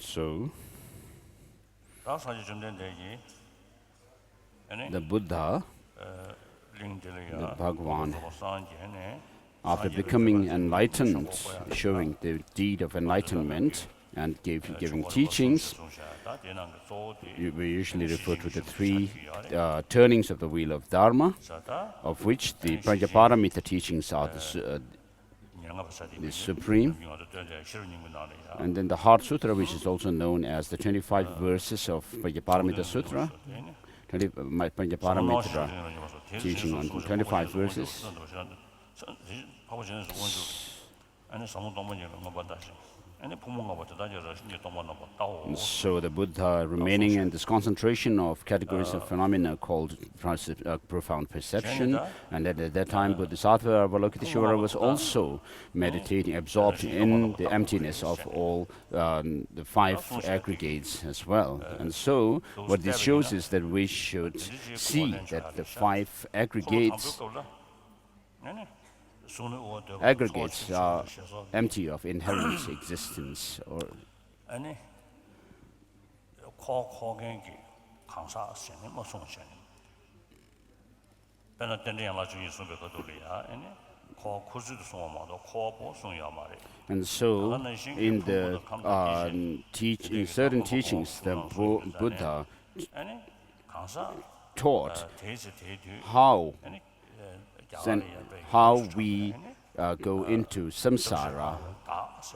So, the Buddha, the Bhagavan, after becoming enlightened, showing the deed of enlightenment and giving teachings, we usually refer to the three turnings of the wheel of Dharma, of which the Prajnaparamita teachings are the supreme. And then the Heart Sutra, which is also known as the 25 verses of Prajnaparamita Sutra, Prajnaparamita teaching on 25 verses. So the Buddha remaining in this concentration of categories of phenomena called profound perception, and at that time Bodhisattva Avalokiteshvara was also meditating, absorbed in the emptiness of all the five aggregates as well. And so what this shows is that we should see that the five aggregates are empty of inherent existence. And so, in the in certain teachings, the Buddha taught how we go into samsara,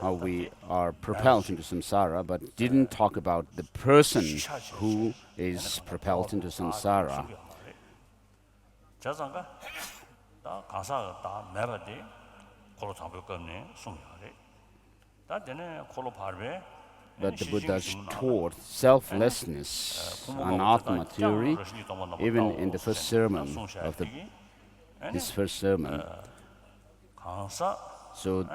how we are propelled into samsara, but didn't talk about the person who is propelled into samsara. But the Buddha taught selflessness, anatma theory, even in the first sermon of his first sermon. So,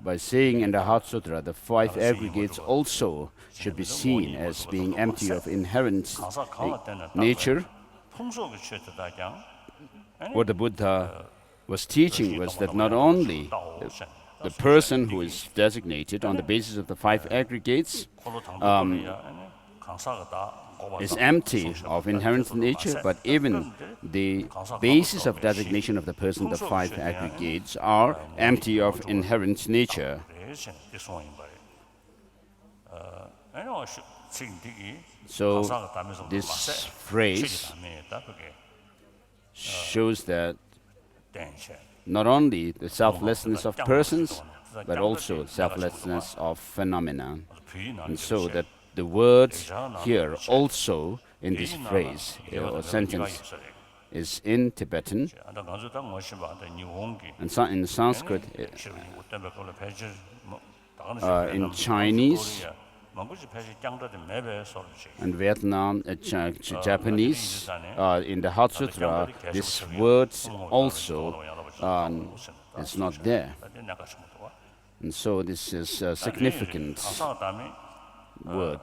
by saying in the Heart Sutra, the five aggregates also should be seen as being empty of inherent nature. What the Buddha was teaching was that not only the person who is designated on the basis of the five aggregates is empty of inherent nature, but even the basis of designation of the person, the five aggregates, are empty of inherent nature. So this phrase shows that not only the selflessness of persons, but also selflessness of phenomena. And so that the word here also in this phrase or sentence is in Tibetan, and in Sanskrit, in Chinese, and Vietnam, Japanese. In the Heart Sutra, this word also is not there. And so this is a significant word.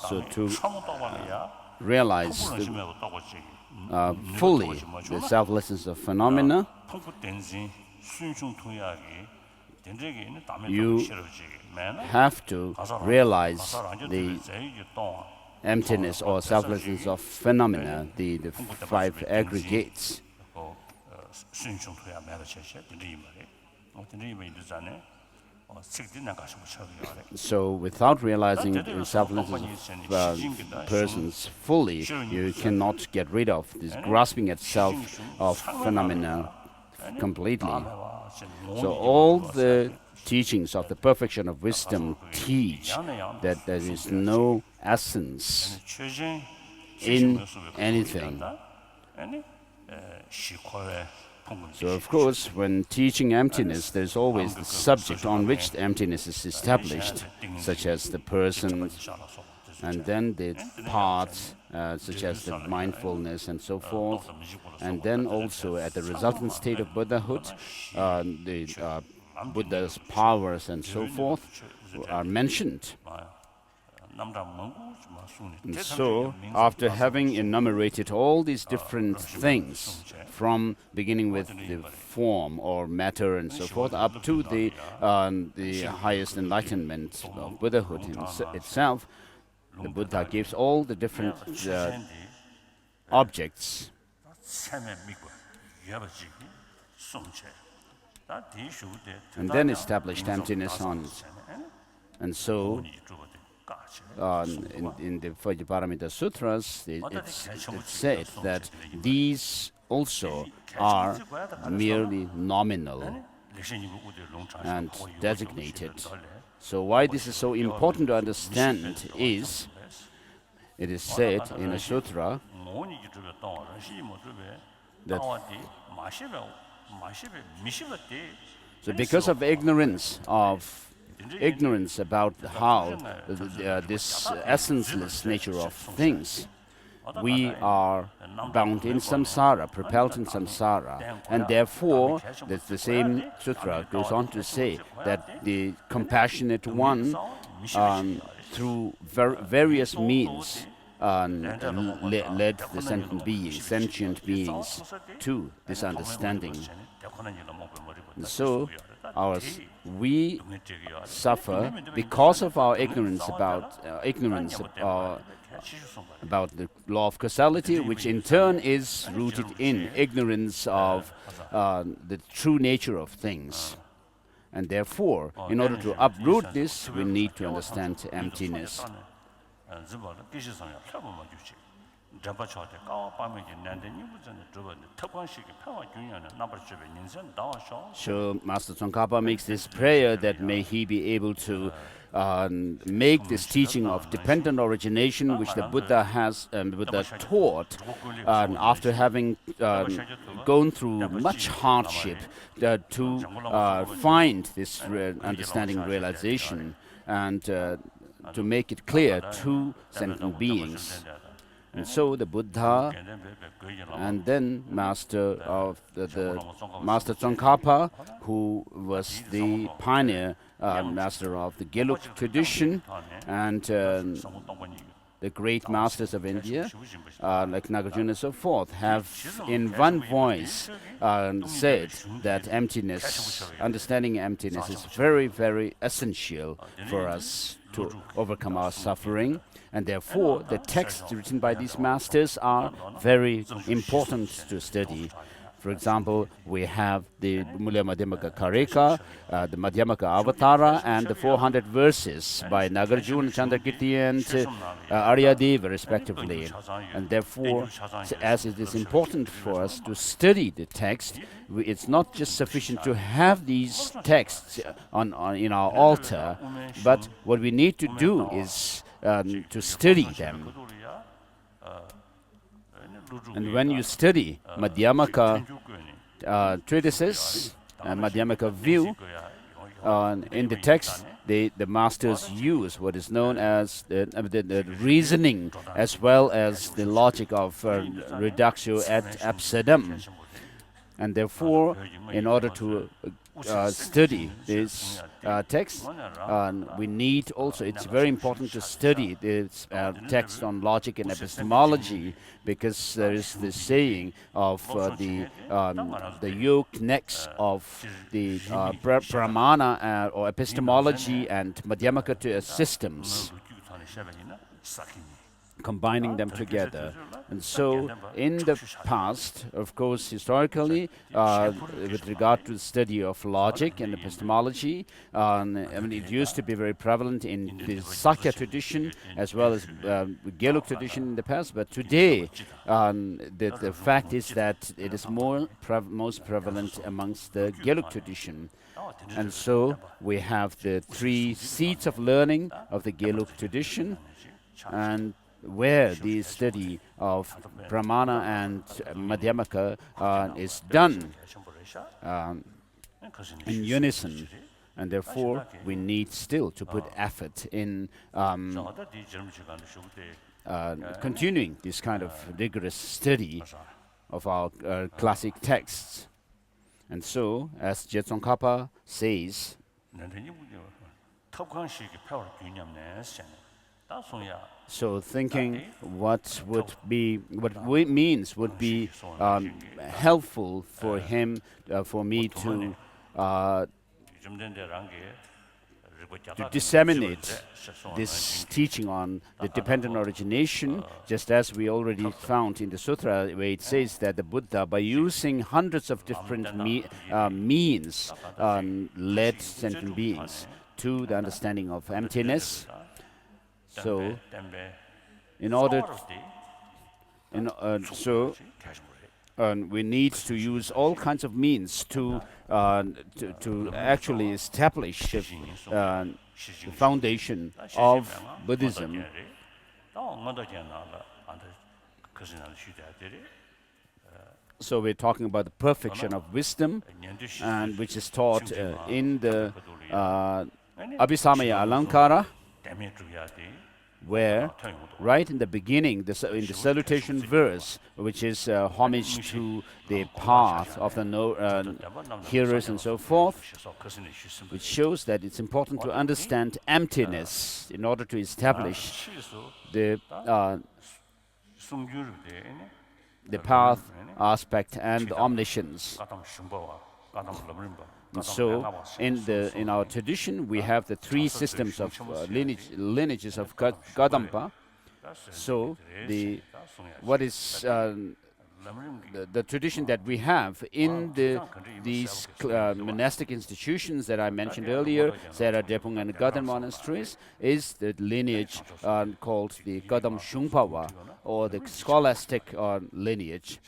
So to realize fully the selflessness of phenomena, you have to realize the emptiness or selflessness of phenomena, the five aggregates. So without realizing the selflessness of persons fully, you cannot get rid of this grasping at self of phenomena completely. So all the teachings of the perfection of wisdom teach that there is no essence in anything. So of course, when teaching emptiness, there is always the subject on which the emptiness is established, such as the person, and then the parts, such as the mindfulness and so forth, and then also at the resultant state of Buddhahood, the Buddha's powers and so forth are mentioned. And so, after having enumerated all these different things, from beginning with the form or matter and so forth, up to the highest enlightenment of Buddhahood itself, the Buddha gives all the different objects. And then established emptiness on it. And so, in the Vajraparamita Sutras, it's said that these also are merely nominal and designated. So why this is so important to understand is, it is said in a sutra that so because of ignorance about how this essenceless nature of things, we are bound in samsara, propelled in samsara, and therefore the same sutra goes on to say that the compassionate one, through various means, led the sentient beings to this understanding. And so we suffer because of our ignorance about the law of causality, which in turn is rooted in ignorance of the true nature of things. And therefore, in order to uproot this, we need to understand emptiness. So Master Tsongkhapa makes this prayer that may he be able to make this teaching of dependent origination, which the Buddha has Buddha taught, after having gone through much hardship, to find this understanding realization and to make it clear to sentient beings. And so the Buddha and then Master of the Master Tsongkhapa, who was the pioneer master of the Gelug tradition, and the great masters of India, like Nagarjuna and so forth, have in one voice said that emptiness, understanding emptiness, is very, very essential for us to overcome our suffering. And therefore, the texts written by these masters are very important to study. For example, we have the Mulya Madhyamaka Karika, the Madhyamaka Avatara, and the 400 verses by Nagarjuna, Chandrakirti, and Aryadeva, respectively. And therefore, as it is important for us to study the text, it's not just sufficient to have these texts in our altar, but what we need to do is to study them. And when you study Madhyamaka treatises, Madhyamaka view, in the text, the masters use what is known as the reasoning as well as the logic of reductio ad absurdum. And therefore, in order to study this text, we need also, it's very important to study this text on logic and epistemology, because there is this saying of the yoke necks of the pramana or epistemology and Madhyamaka systems, combining them together. And so in the past, of course, historically, with regard to the study of logic and epistemology, it used to be very prevalent in the Sakya tradition as well as Gelug tradition in the past, but today the fact is that it is most prevalent amongst the Gelug tradition. And so we have the 3 seats of learning of the Gelug tradition, and where the study of Pramana and Madhyamaka is done in unison, and therefore we need still to put effort in continuing this kind of rigorous study of our classic texts. And so, as Je Tsongkhapa says, So thinking what means would be helpful for him, for me to disseminate this teaching on the dependent origination, just as we already found in the sutra, where it says that the Buddha, by using hundreds of different means, led sentient beings to the understanding of emptiness. So, in order, we need to use all kinds of means to actually establish the foundation of Buddhism. So we're talking about the perfection of wisdom, and which is taught in the Abhisamaya Alankara, where right in the beginning, in the salutation verse, which is homage to the path of the hearers and so forth, which shows that it's important to understand emptiness in order to establish the path aspect and omniscience. And so, in our tradition, we have the three systems of lineages of Kadampa. So, what is the tradition that we have in these monastic institutions that I mentioned earlier, Sera, Depung, and Gaden monasteries, is the lineage called the Kadam Shungpawa, or the scholastic lineage.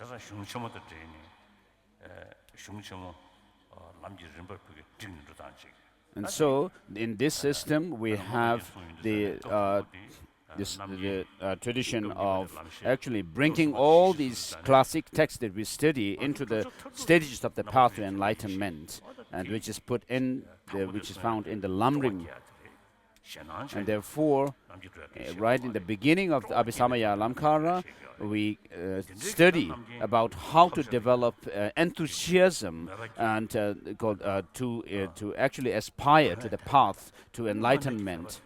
And so, in this system, we have the tradition of actually bringing all these classic texts that we study into the stages of the path to enlightenment, and which is which is found in the Lam Rim. And therefore, right in the beginning of the Abhisamaya Alankara, we study about how to develop enthusiasm and to actually aspire to the path to enlightenment.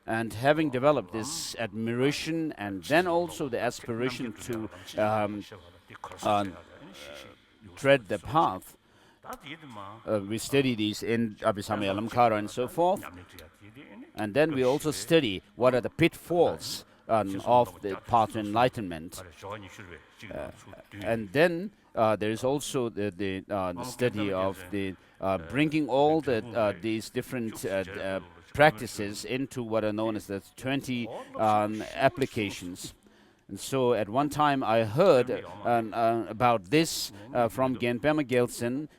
And having developed this admiration and then also the aspiration to tread the path, we study these in Abhisamaya Alankara and so forth. And then we also study what are the pitfalls of the path to enlightenment. And then there is also the study of the bringing all these different practices into what are known as the 20 applications. And so at one time I heard about this from Genpema Gelsen,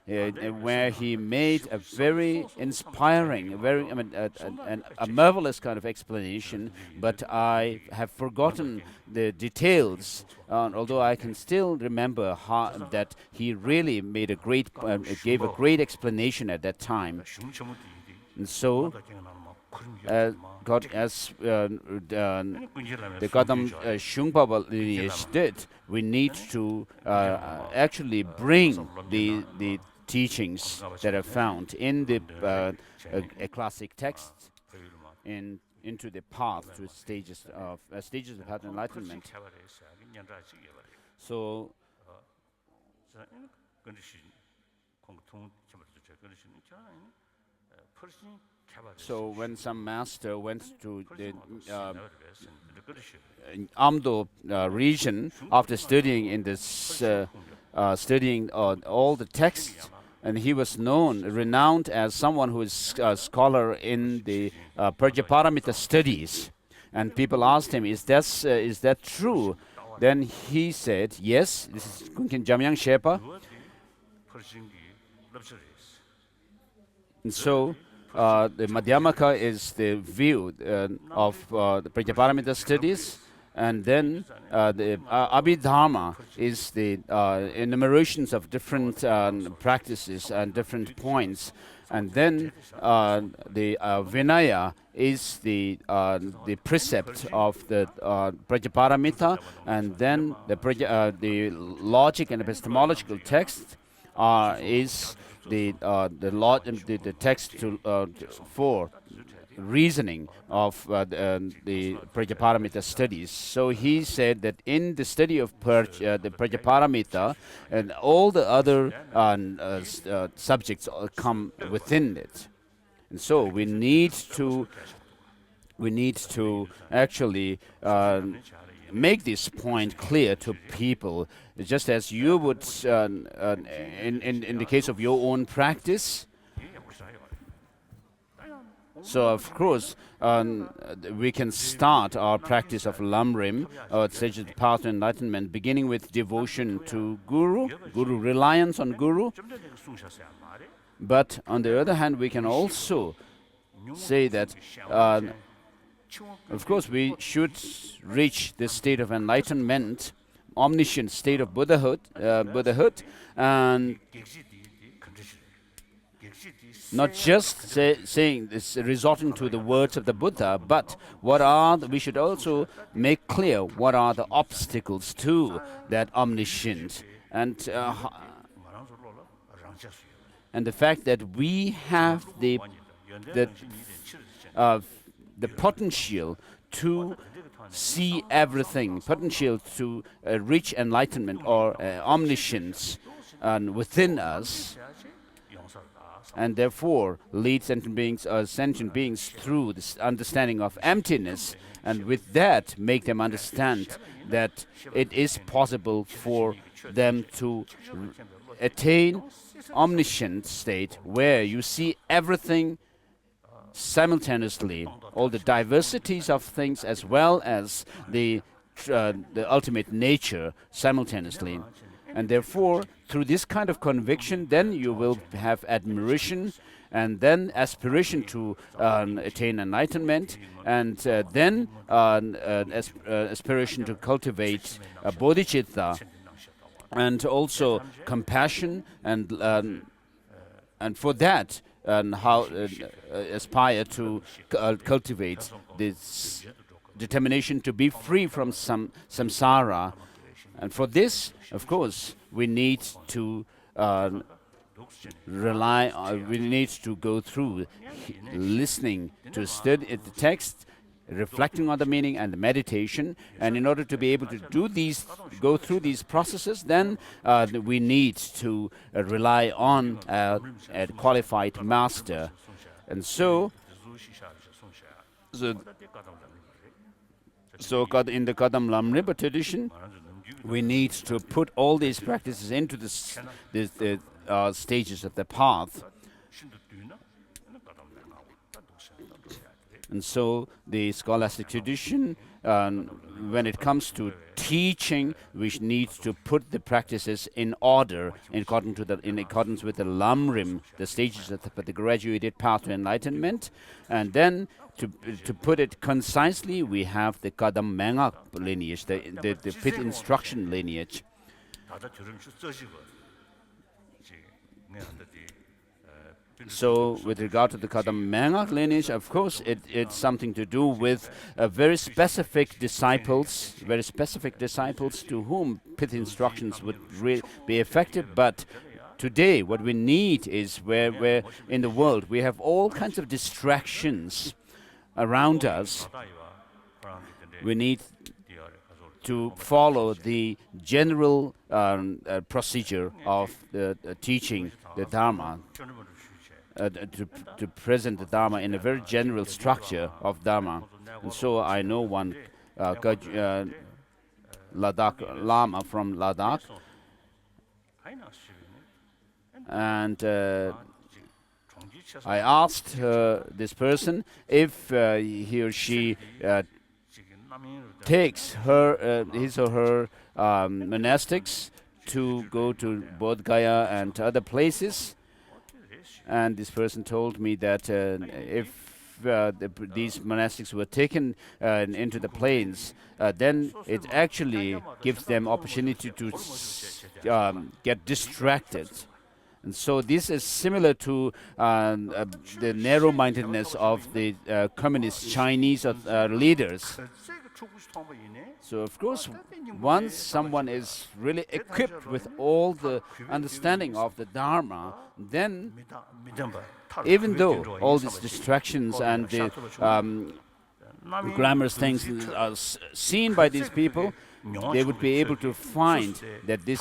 where he made a very inspiring, a marvelous kind of explanation, but I have forgotten the details, although I can still remember that he really made gave a great explanation at that time. And so, as the Kadam Shungpa lineage did, we need to actually bring the teachings that are found in the classic texts into the path to stages of path to enlightenment. So, when some master went to the Amdo region after studying in this, studying all the texts, and he was renowned as someone who is a scholar in the Prajaparamita studies, and people asked him, "Is that true?" Then he said, "Yes, this is Kunkin Jamyang Shepa." And so, the Madhyamaka is the view of the Prajaparamita studies, and then the Abhidharma is the enumerations of different practices and different points, and then the Vinaya is the precept of the Prajaparamita, and then the logic and epistemological text is the text for reasoning of the Prajaparamita studies. So he said that in the study of the Prajaparamita, and all the other subjects come within it. And so we need to actually make this point clear to people, just as you would in the case of your own practice. So of course we can start our practice of Lam Rim, our stages of the path to enlightenment, beginning with devotion to Guru, reliance on Guru. But on the other hand, we can also say that of course we should reach this state of enlightenment, omniscient state of Buddhahood, and not just saying this, resorting to the words of the Buddha, but we should also make clear what are the obstacles to that omniscient, and the fact that we have the potential to see everything, potential to reach enlightenment or omniscience within us, and therefore lead sentient beings through this understanding of emptiness, and with that make them understand that it is possible for them to attain omniscient state where you see everything simultaneously, all the diversities of things as well as the ultimate nature simultaneously. And therefore, through this kind of conviction, then you will have admiration, and then aspiration to attain enlightenment, and then aspiration to cultivate bodhicitta, and also compassion, and for that, aspire to cultivate this determination to be free from samsara. And for this, of course, we need to we need to go through listening to study the text, reflecting on the meaning, and the meditation. And in order to be able to go through these processes, then we need to rely on a qualified master. And so in the Kadam Lam Rim tradition, we need to put all these practices into the stages of the path. And so the scholastic tradition, when it comes to teaching, we need to put the practices in order in accordance with the Lam Rim, the stages of the graduated path to enlightenment. And then to put it concisely, we have the Kadam Mengak lineage, the pit instruction lineage. So with regard to the Kadam Mengak lineage, of course, it's something to do with very specific disciples to whom pith instructions would be effective. But today, what we need is where in the world we have all kinds of distractions around us. We need to follow the general procedure of the teaching the Dharma, to present the Dharma in a very general structure of Dharma. And so I know one Lama from Ladakh, and I asked this person if he or she takes his or her monastics to go to Bodh Gaya and other places. And this person told me that if these monastics were taken into the plains, then it actually gives them opportunity to get distracted. And so this is similar to the narrow-mindedness of the communist Chinese leaders. So of course, once someone is really equipped with all the understanding of the Dharma, then even though all these distractions and the glamorous things are seen by these people, they would be able to find that this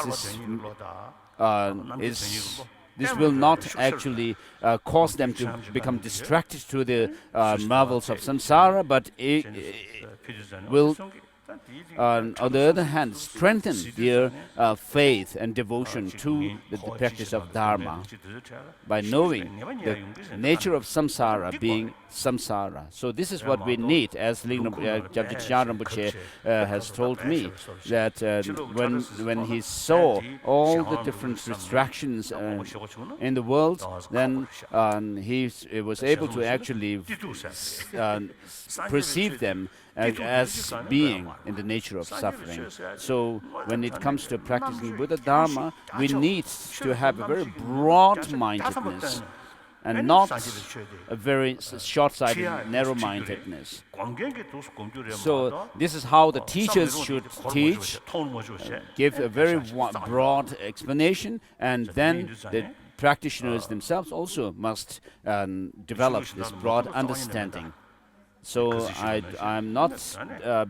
this will not actually cause them to become distracted to the marvels of samsara, but it will, on the other hand, strengthen their faith and devotion to the practice of Dharma by knowing the nature of samsara being samsara. So this is what we need, as Ling Rinpoche has told me, that when he saw all the different distractions in the world, then he was able to actually perceive them as being in the nature of suffering. So when it comes to practicing Buddha Dharma, we need to have a very broad-mindedness and not a very short-sighted, narrow-mindedness. So this is how the teachers should teach, give a very broad explanation, and then the practitioners themselves also must develop this broad understanding. So I'm not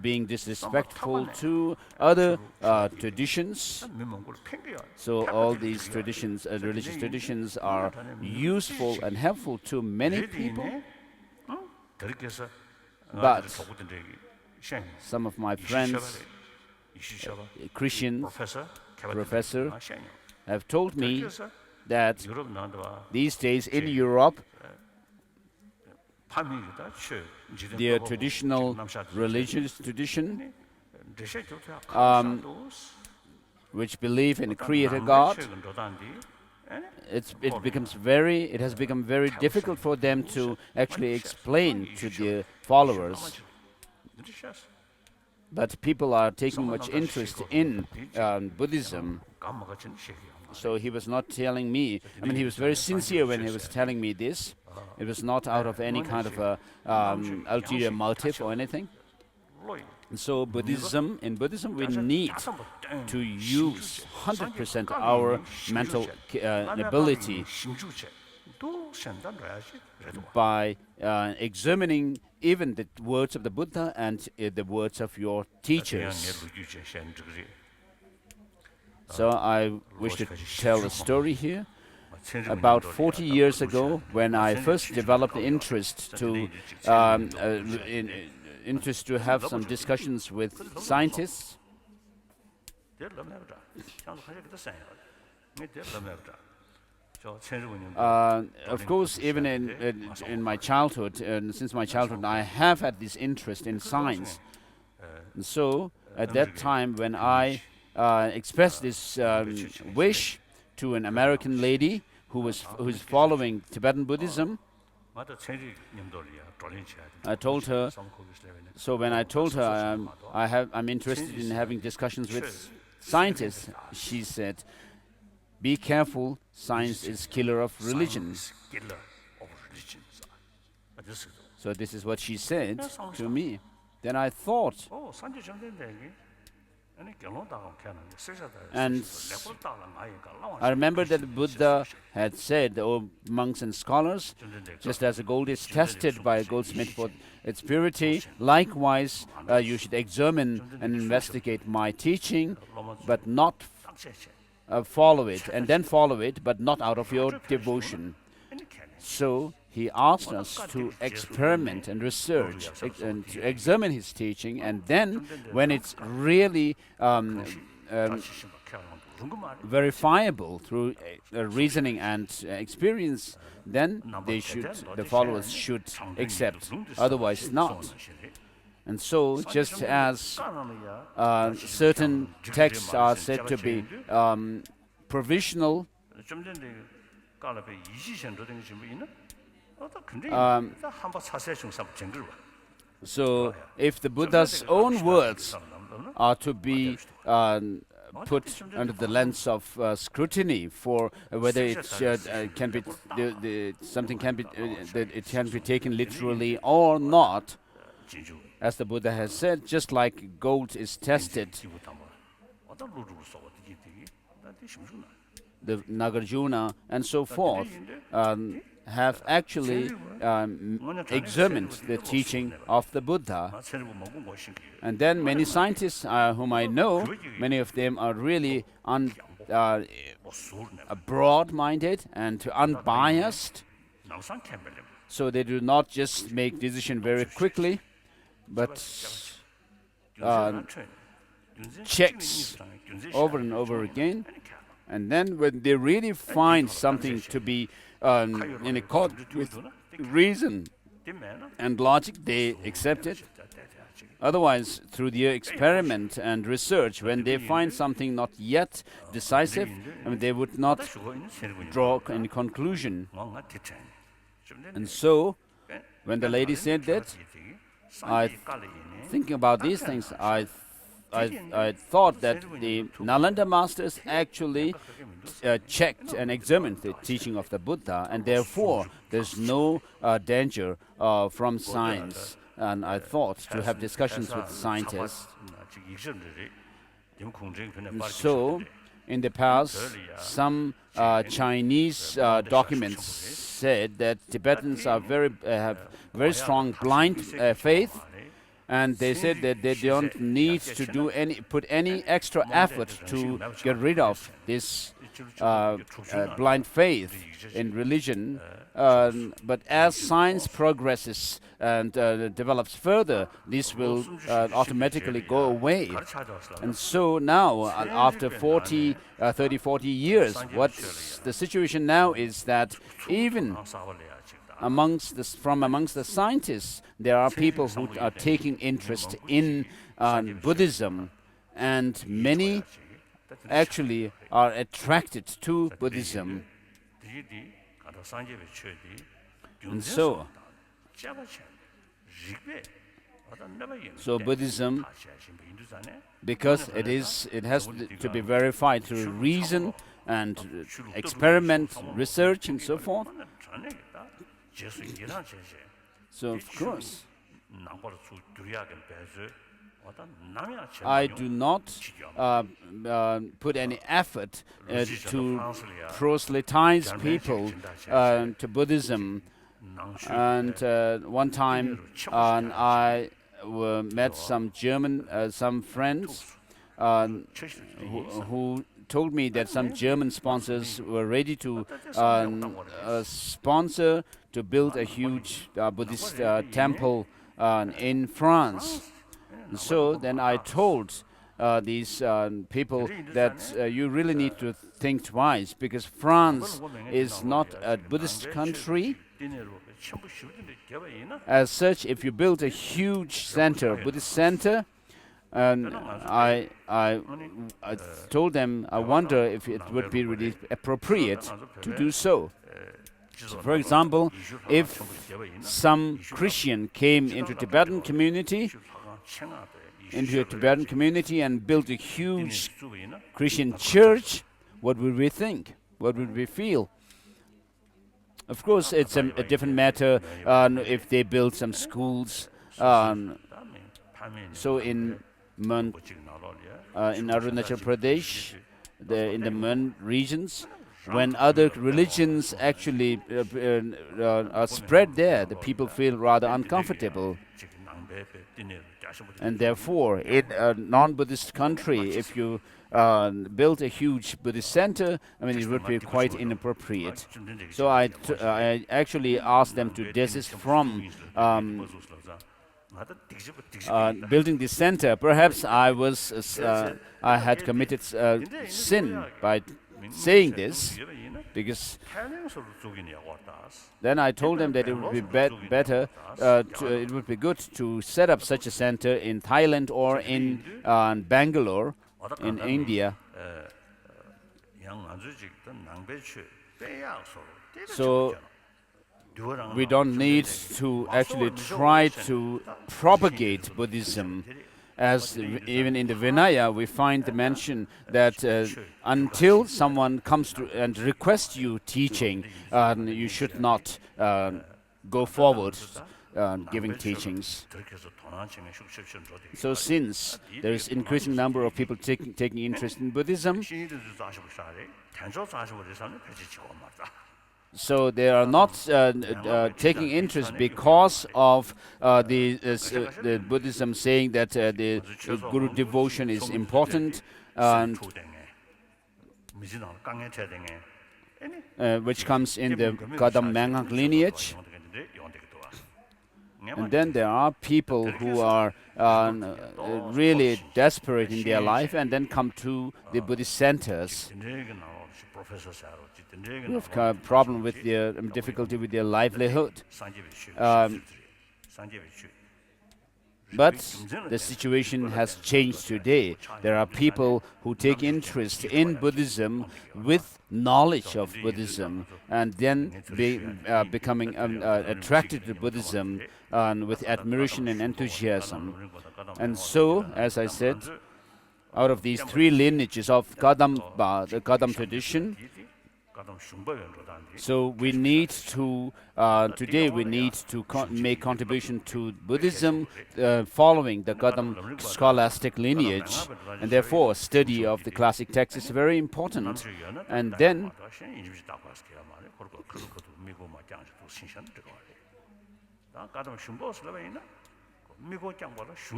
being disrespectful to other traditions. So all these traditions, religious traditions, are useful and helpful to many people. But some of my friends, Christian professor, have told me that these days in Europe, their traditional religious tradition, which believe in a creator God, it has become very difficult for them to actually explain to their followers. But people are taking much interest in Buddhism. So he was not telling me, he was very sincere when he was telling me this. It was not out of any kind of a ulterior motive or anything. So in Buddhism, we need to use 100% our mental ability by examining even the words of the Buddha and the words of your teachers. So I wish to tell a story here. About 40 years ago, when I first developed the interest to have some discussions with scientists, of course, even in my childhood, since my childhood, I have had this interest in science. And so, at that time, when I expressed this wish to an American lady who is following Tibetan Buddhism, I told her. So when I told her I'm interested in having discussions with scientists, she said, "Be careful, science is killer of religions." So this is what she said to me. Then I thought, and I remember that the Buddha had said, "O monks and scholars, just as the gold is tested by a goldsmith for its purity, likewise you should examine and investigate my teaching, but not follow it, and then follow it, but not out of your devotion." So he asked us to experiment and research and to examine his teaching, and then when it's really verifiable through reasoning and experience, then the followers should accept, otherwise not. And so, just as certain texts are said to be provisional, so if the Buddha's own words are to be put under the lens of scrutiny for whether it can be something can be that it can be taken literally or not, As the Buddha has said, just like gold is tested, the Nagarjuna and so forth have actually examined the teaching of the Buddha. And then many scientists whom I know, many of them are really broad-minded and unbiased. So they do not just make decision very quickly, but checks over and over again. And then when they really find something to be in accord with reason and logic, they accept it. Otherwise, through their experiment and research, when they find something not yet decisive, they would not draw any conclusion. And so, when the lady said that, thinking about these things, I thought that the Nalanda masters actually checked and examined the teaching of the Buddha, and therefore there's no danger from science. And I thought to have discussions with scientists. And so, in the past, some Chinese documents said that Tibetans are have very strong blind faith, and they said that they don't need to put any extra effort to get rid of this blind faith in religion. But as science progresses and develops further, this will automatically go away. And so now, after 30, 40 years, what's the situation now is that even amongst the scientists, there are people who are taking interest in Buddhism, and many actually are attracted to Buddhism. And so Buddhism, because it has to be verified through reason and experiment, research, and so forth. So of course, I do not put any effort to proselytize people to Buddhism. And one time I met some some friends who told me that some German sponsors were ready to sponsor to build a huge Buddhist temple in France. And so then I told these people that you really need to think twice, because France is not a Buddhist country. As such, if you build a huge center, Buddhist center, and I told them I wonder if it would be really appropriate to do so. So for example, if some Christian came into a Tibetan community and built a huge Christian church, what would we think? What would we feel? Of course, it's a different matter if they build some schools. So in Arunachal Pradesh, in the Mon regions, when other religions actually are spread there, the people feel rather uncomfortable. And therefore, in a non-Buddhist country, if you build a huge Buddhist center, it would be quite inappropriate. So I actually asked them to desist from building this center. Perhaps I had committed sin by saying this, because then I told them that it would be better, it would be good to set up such a center in Thailand or in Bangalore, in India. So we don't need to actually try to propagate Buddhism. As even in the Vinaya, we find the mention that until someone comes to and requests you teaching, you should not go forward. giving teachings. So since there is increasing number of people taking interest in Buddhism, so they are not taking interest because of the Buddhism saying that the Guru devotion is important, and which comes in the Kadam Mangak lineage. And then there are people who are really desperate in their life and then come to the Buddhist centers. We have a problem with their difficulty with their livelihood. But the situation has changed today. There are people who take interest in Buddhism with knowledge of Buddhism and then becoming attracted to Buddhism with admiration and enthusiasm. And so, as I said, out of these three lineages of Kadamba, the Kadam tradition, so we need to, today we need to make contribution to Buddhism following the Kadam scholastic lineage, and therefore study of the classic text is very important. And then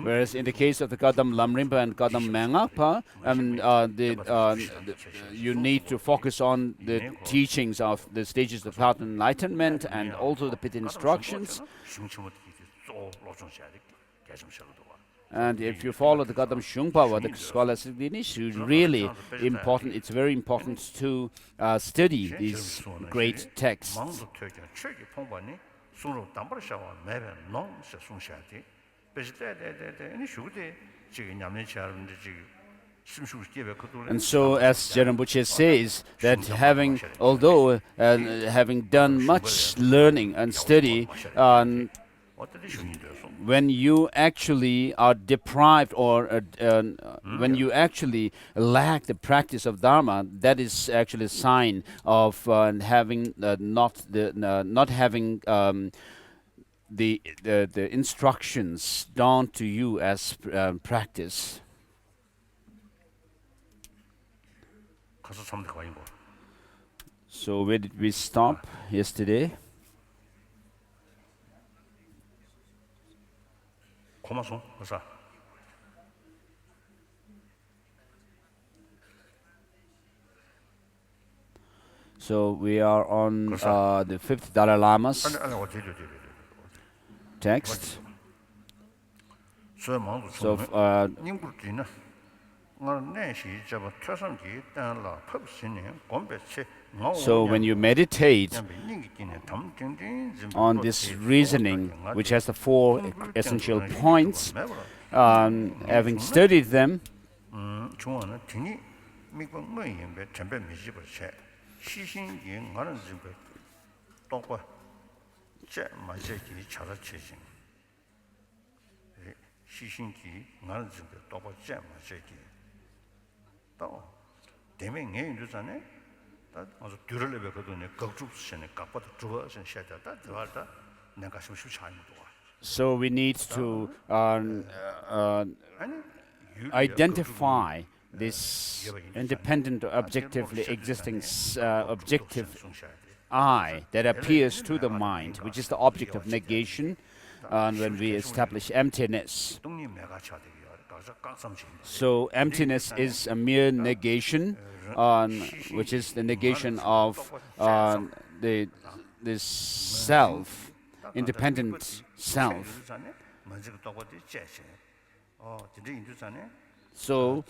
whereas in the case of the Kadam Lam Rim and Kadam Mangapa, you need to focus on the teachings of the stages of path and enlightenment and also the pit instructions. And if you follow the Kadam Shungpa or the scholastic lineage, it's really important. It's very important to study these great texts. And so, as Rinpoche says, that having done much learning and study, when you actually are deprived or when you actually lack the practice of Dharma, that is actually a sign of not having the instructions down to you as practice. So where did we stop yesterday? So we are on the fifth Dalai Lama's text. So when you meditate on this reasoning, which has the four essential points, having studied them, so we need to identify this independent, objectively existing objective I that appears to the mind, which is the object of negation, when we establish emptiness. So emptiness is a mere negation, which is the negation of this self, independent self. So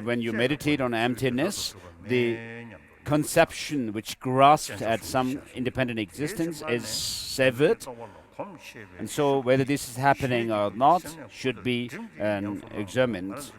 when you meditate on emptiness, the conception which grasps at some independent existence is severed. And so whether this is happening or not should be examined.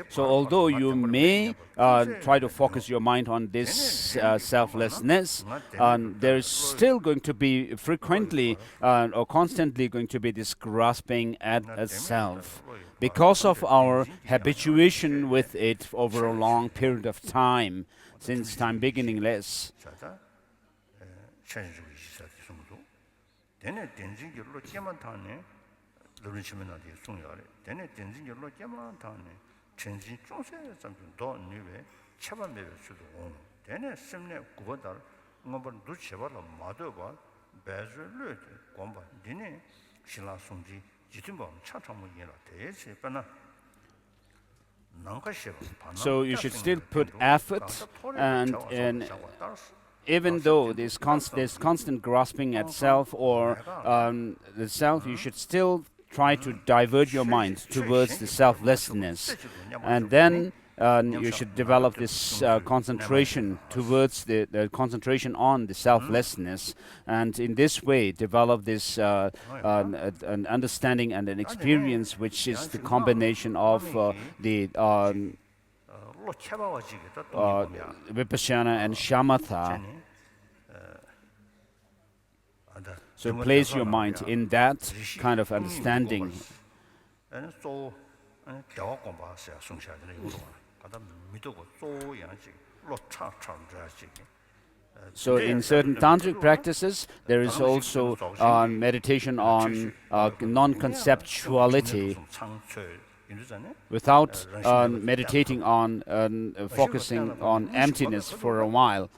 So although you may try to focus your mind on this selflessness, there is still going to be frequently or constantly going to be this grasping at a self, because of our habituation with it over a long period of time, since time beginningless. So you should still put effort, and even though there's constant grasping at self or the self, you should still try to divert your mind towards the selflessness, and then you should develop this concentration towards the concentration on the selflessness, and in this way develop this an understanding and an experience which is the combination of the Vipassana and Shamatha. So place your mind in that kind of understanding. So in certain tantric practices, there is also meditation on non-conceptuality, without meditating on focusing on emptiness for a while.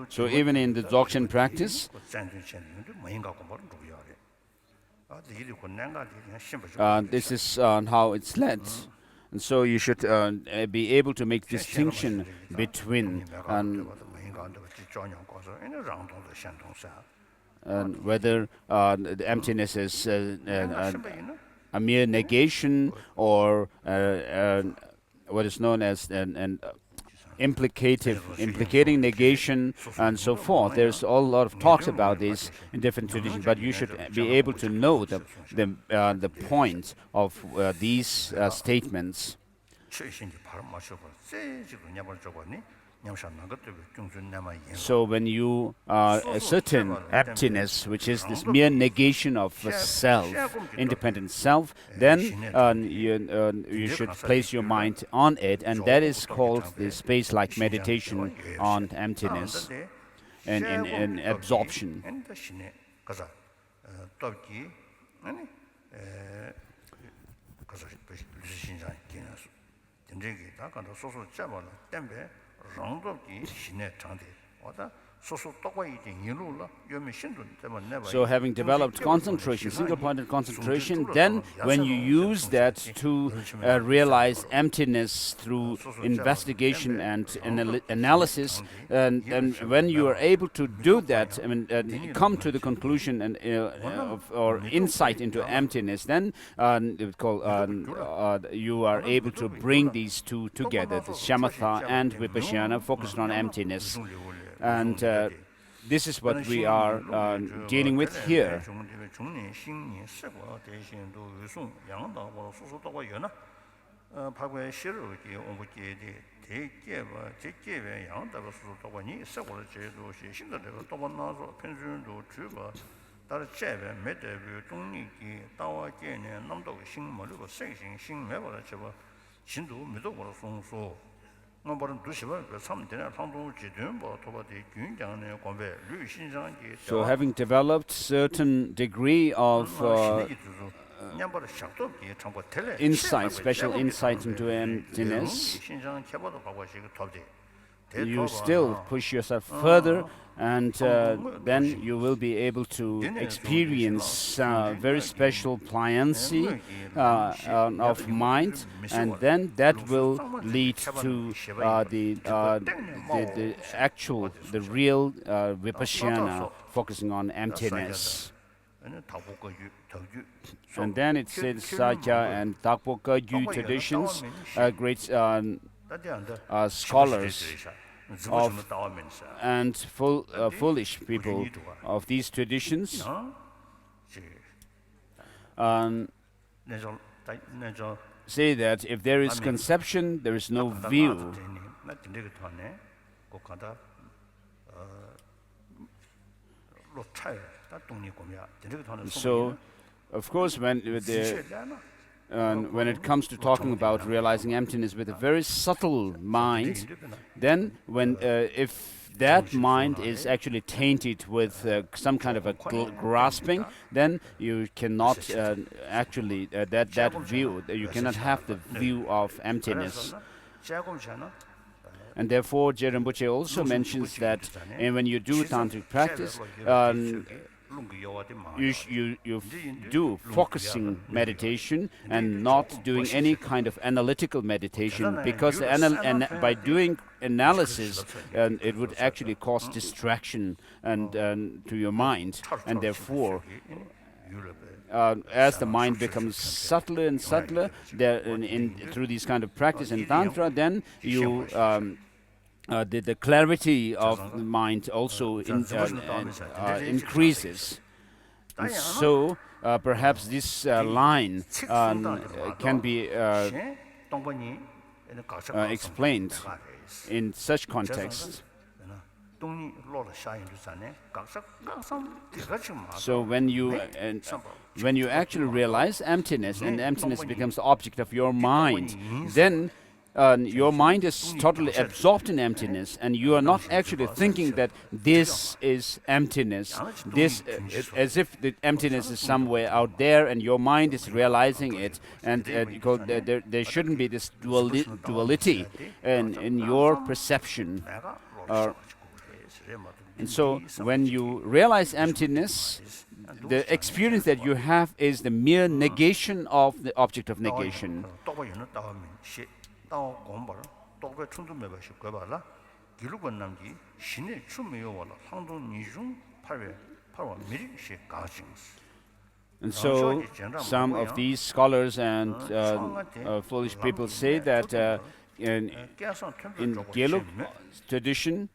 So even in the Dzogchen practice, this is how it's led. And so you should be able to make distinction between whether the emptiness is a mere negation or what is known as an implicating negation, and so forth. There's a lot of talks about this in different traditions, but you should be able to know the point of these statements. So when you ascertain emptiness, which is this mere negation of self, independent self, then you should place your mind on it, and that is called the space-like meditation on emptiness and in absorption. So having developed concentration, single-pointed concentration, then when you use that to realize emptiness through investigation and analysis, and when you are able to do that, I mean, come to the conclusion and or insight into emptiness, then you are able to bring these two together, the shamatha and vipassana, focused on emptiness. And this is what we are dealing with here. So having developed certain degree of insight, special insight into emptiness, you still push yourself further, and then you will be able to experience very special pliancy of mind, and then that will lead to the real vipassana, focusing on emptiness. And then it's in Sakya and Dakpoka Gyu traditions, great scholars and foolish people of these traditions say that if there is conception, there is no view. So, of course, when it comes to talking about realizing emptiness with a very subtle mind, then if that mind is actually tainted with some kind of a grasping, then you cannot actually that view. You cannot have the view of emptiness. And therefore, Rinpoche also mentions that when you do tantric practice, you do focusing meditation and not doing any kind of analytical meditation, because by doing analysis, it would actually cause distraction and to your mind, and therefore as the mind becomes subtler and subtler through these kind of practice in Tantra, then you the clarity of the mind also increases. And so perhaps this line can be explained in such context. So when you actually realize emptiness, and emptiness becomes the object of your mind, then your mind is totally absorbed in emptiness, and you are not actually thinking that this is emptiness. This as if the emptiness is somewhere out there, and your mind is realizing it. And because there shouldn't be this duality in your perception. And so, when you realize emptiness, the experience that you have is the mere negation of the object of negation. And so some of these scholars and foolish people say that in Gelug tradition,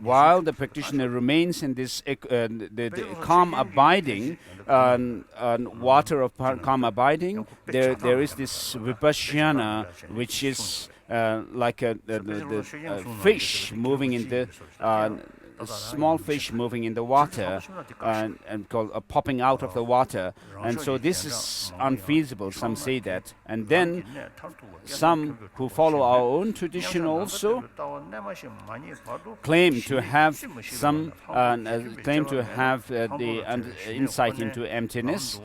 while the practitioner remains in this the calm abiding, water of calm abiding, there is this vipassana, which is like the fish moving in the a small fish moving in the water, and called popping out of the water. And so this is unfeasible, some say that. And then some who follow our own tradition also claim to have some the insight into emptiness.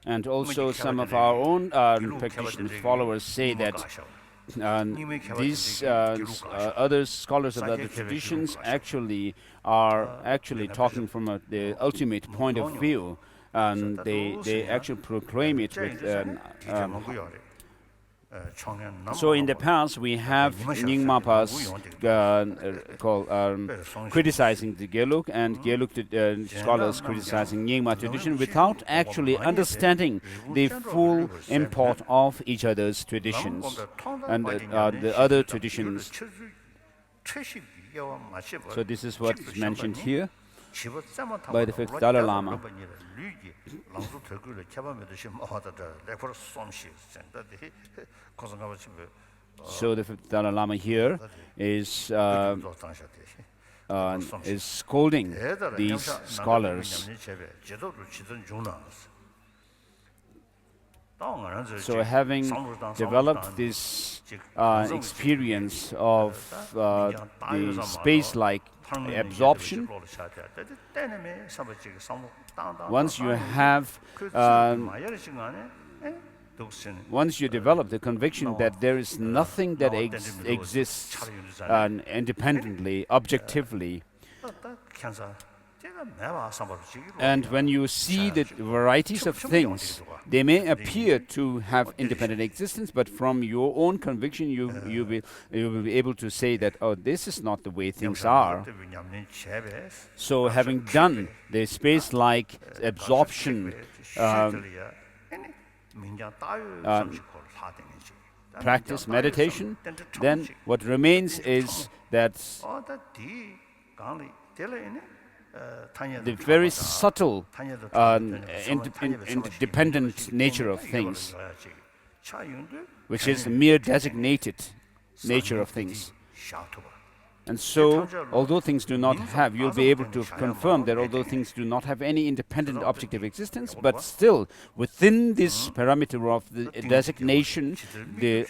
And also some of our own practitioner followers say that these other scholars of other traditions actually are talking from the ultimate point of view, and they actually proclaim it with so in the past we have Nyingmapas criticizing the Gelug, and Gelug scholars criticizing Nyingma tradition without actually understanding the full import of each other's traditions and the other traditions. So this is what is mentioned here by the fifth Dalai Lama. So the fifth Dalai Lama here is scolding these scholars. So having developed this experience of the space-like absorption, once you develop the conviction that there is nothing that exists independently, objectively, And when you see the varieties of things, they may appear to have independent existence, but from your own conviction, you will be able to say that, oh, this is not the way things are. So having done the space-like absorption practice, meditation, then what remains is that the very subtle independent nature of things, which is the mere designated nature of things. And so, although things do not have, you'll be able to confirm that although things do not have any independent objective existence, but still, within this parameter of the designation,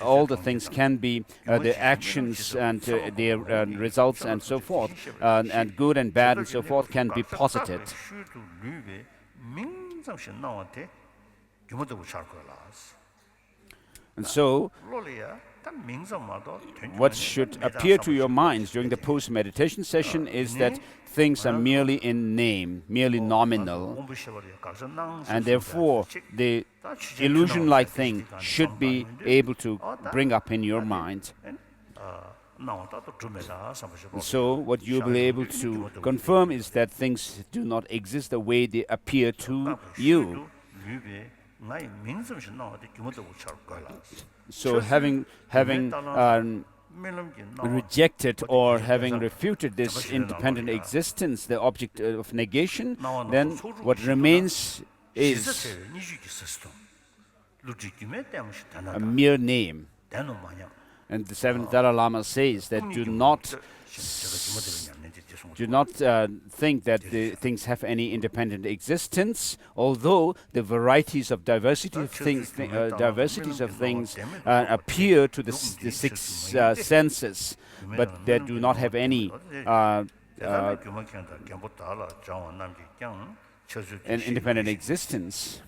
all the things can be, the actions and their results and so forth, and good and bad and so forth can be posited. And so, what should appear to your minds during the post-meditation session is that things are merely in name, merely nominal, and therefore the illusion-like thing should be able to bring up in your mind. So what you'll be able to confirm is that things do not exist the way they appear to you. So having rejected or having refuted this independent existence, the object of negation, then what remains is a mere name. And the seventh Dalai Lama says that do not think that the things have any independent existence, although the varieties of diversities of things appear to the six senses, but they do not have any an independent existence.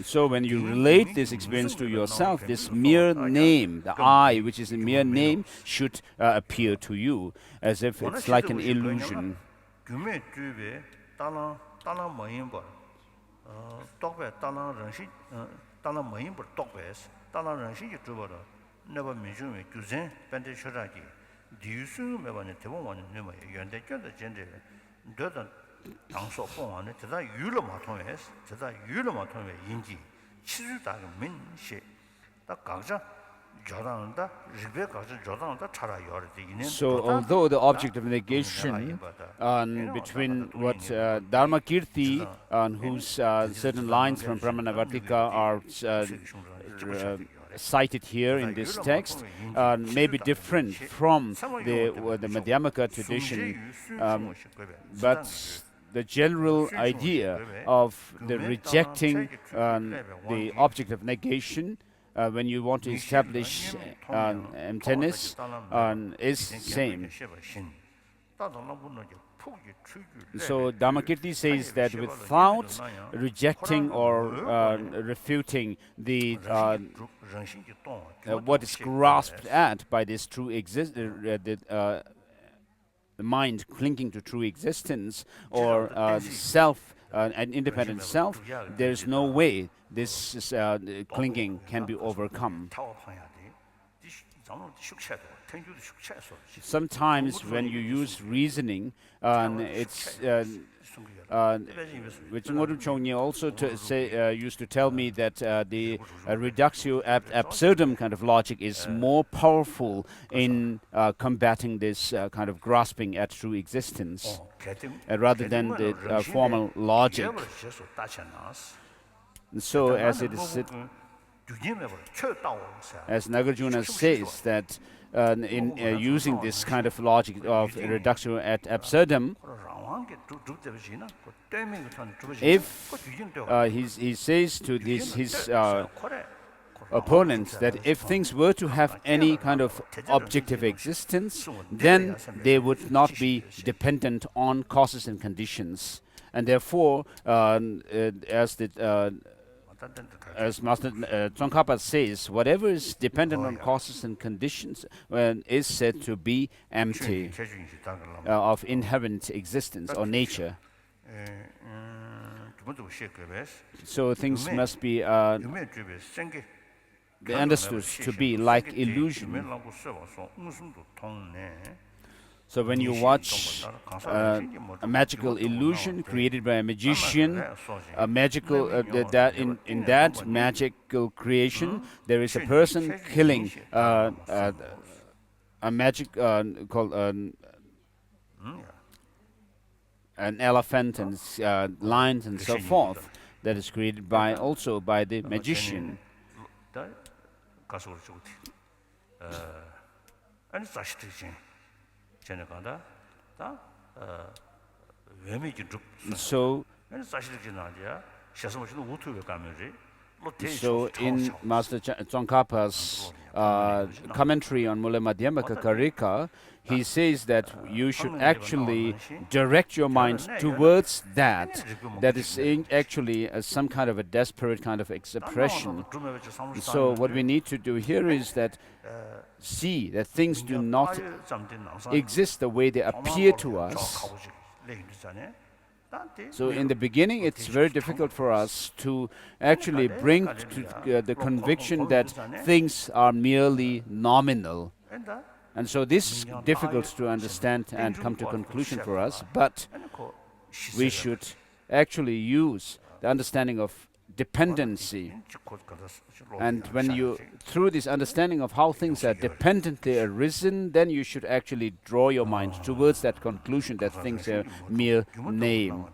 So when you relate this experience to yourself, this mere name, the I, which is a mere name, should appear to you as if it's like an illusion. So, although the object of negation between what Dharma Kirti, whose certain lines from Brahmanavartika are cited here in this text, may be different from the Madhyamaka tradition, but the general idea of the rejecting the object of negation when you want to establish emptiness is same. So Dhammakirti says that without rejecting or refuting the what is grasped at by this true the mind clinging to true existence or self, an independent self, there is no way this clinging can be overcome. Sometimes when you use reasoning, it's which Ngordu Chongye also used to tell me that the reductio ad absurdum kind of logic is more powerful in combating this kind of grasping at true existence rather than the formal logic. And so as it is as Nagarjuna says that in using this kind of logic of reductio ad absurdum, if he says to his opponents that if things were to have any kind of objective existence, then they would not be dependent on causes and conditions, and therefore as the as Master Tsongkhapa says, whatever is dependent on causes and conditions is said to be empty of inherent existence or nature. So things must be understood to be like illusion. So when you watch a magical illusion created by a magician, a magical in that magical creation, there is a person killing a magic called an elephant and lions and so forth, that is created by also by the magician. So in Master Tsongkhapa's commentary on Mula Madhyamaka Karika, he says that you should actually direct your mind towards that is actually some kind of a desperate kind of expression. So what we need to do here is that see that things do not exist the way they appear to us. So in the beginning it's very difficult for us to actually bring to the conviction that things are merely nominal. And so this is difficult to understand and come to conclusion for us, but we should actually use the understanding of dependency. And when you, through this understanding of how things are dependently arisen, then you should actually draw your mind towards that conclusion that things are mere name.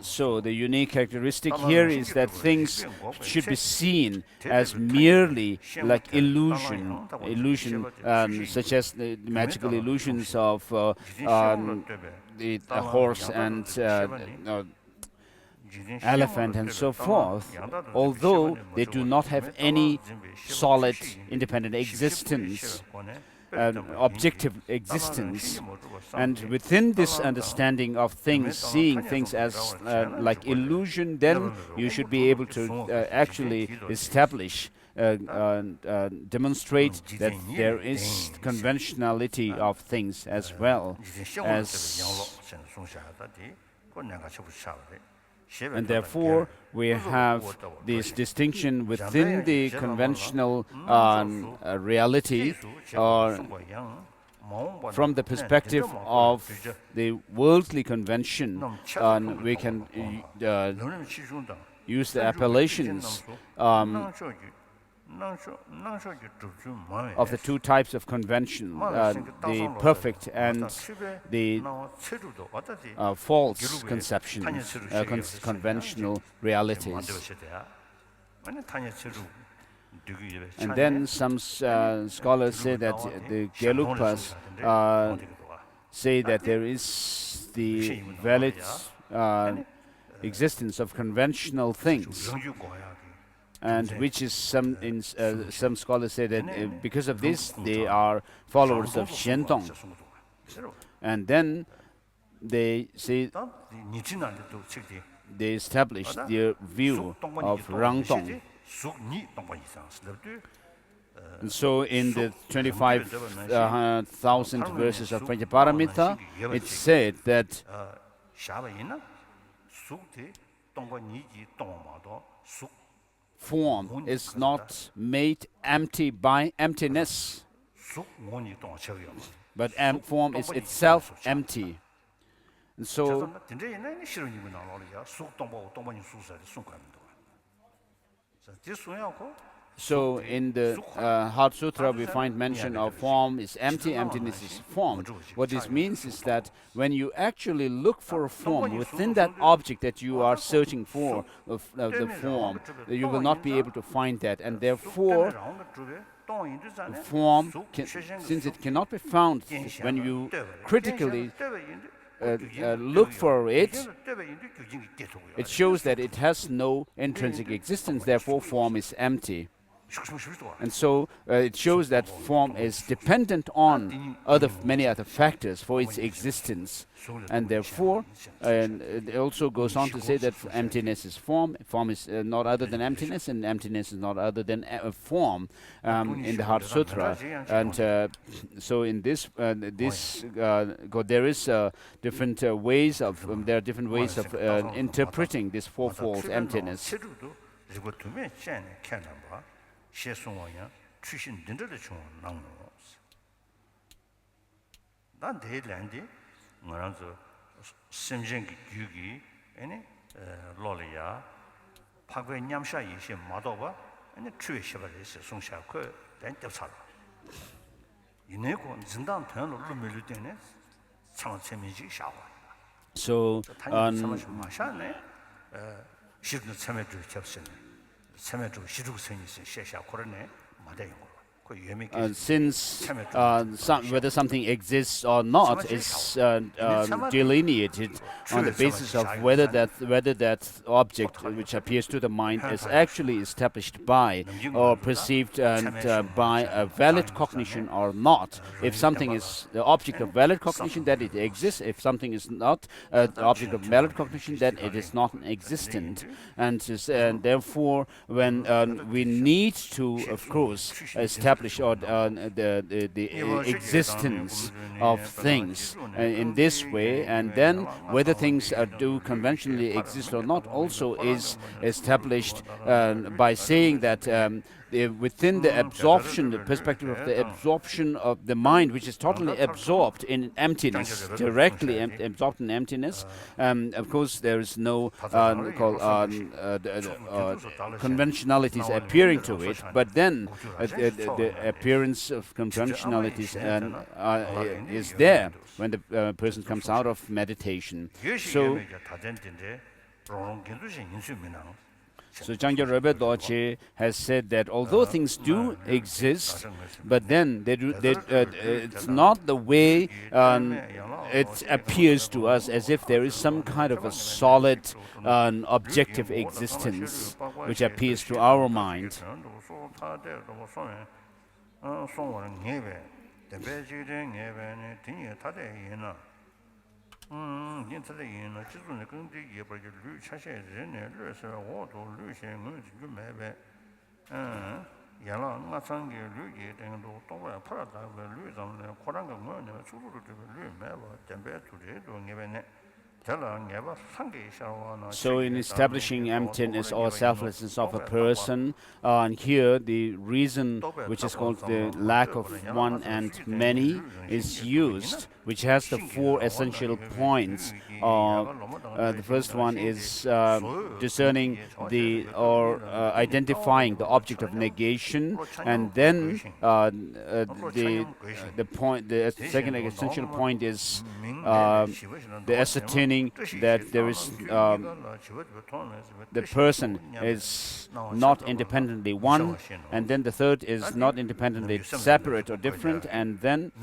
So the unique characteristic here is that things should be seen as merely like illusion, such as the magical illusions of the horse and elephant and so forth, although they do not have any solid independent existence, objective existence. And within this understanding of things, seeing things as like illusion, then you should be able to actually establish, demonstrate that there is conventionality of things as well as. And therefore, we have this distinction within the conventional reality, or from the perspective of the worldly convention. We can use the appellations of the two types of convention, the perfect and the false conceptions, conventional realities. And then some scholars say that the Gelugpas say that there is the valid existence of conventional things, and which is some scholars say that because of this they are followers of Xiantong, and then they say they establish their view of Rangtong. And so in the 25,000 verses of Panchaparamita, it said that form is not made empty by emptiness, but form is itself empty. And so in the Heart Sutra we find mention of form is empty, emptiness is form. What this means is that when you actually look for a form within that object that you are searching for, the form, you will not be able to find that. And therefore, form, since it cannot be found when you critically look for it, it shows that it has no intrinsic existence, therefore form is empty. And so it shows that form is dependent on many other factors for its existence. And therefore, it also goes on to say that emptiness is form. Form is not other than emptiness, and emptiness is not other than form in the Heart Sutra. And so in this, there is different ways of there are different ways of interpreting this fourfold emptiness. So since whether something exists or not is delineated on the basis of whether that object which appears to the mind is actually established by or perceived by a valid cognition or not. If something is the object of valid cognition, then it exists. If something is not the object of valid cognition, then it is not existent. And therefore, when we need to, of course, establish or the existence of things in this way, and then whether things do conventionally exist or not also is established by saying that within the absorption, the perspective of the absorption of the mind, which is totally absorbed in emptiness, directly absorbed in emptiness. Of course, there is no conventionalities appearing to it, but then the appearance of conventionalities is there when the person comes out of meditation. So Jangya Rebbe Dorje has said that although things do exist, but then it's not the way it appears to us, as if there is some kind of a solid objective existence which appears to our mind. So in establishing emptiness or selflessness of a person, and here the reason which is called the lack of one and many is used, which has the four essential points. The first one is discerning identifying the object of negation, and then the second essential point is the ascertaining that there is the person is not independently one, and then the third is not independently separate or different, and then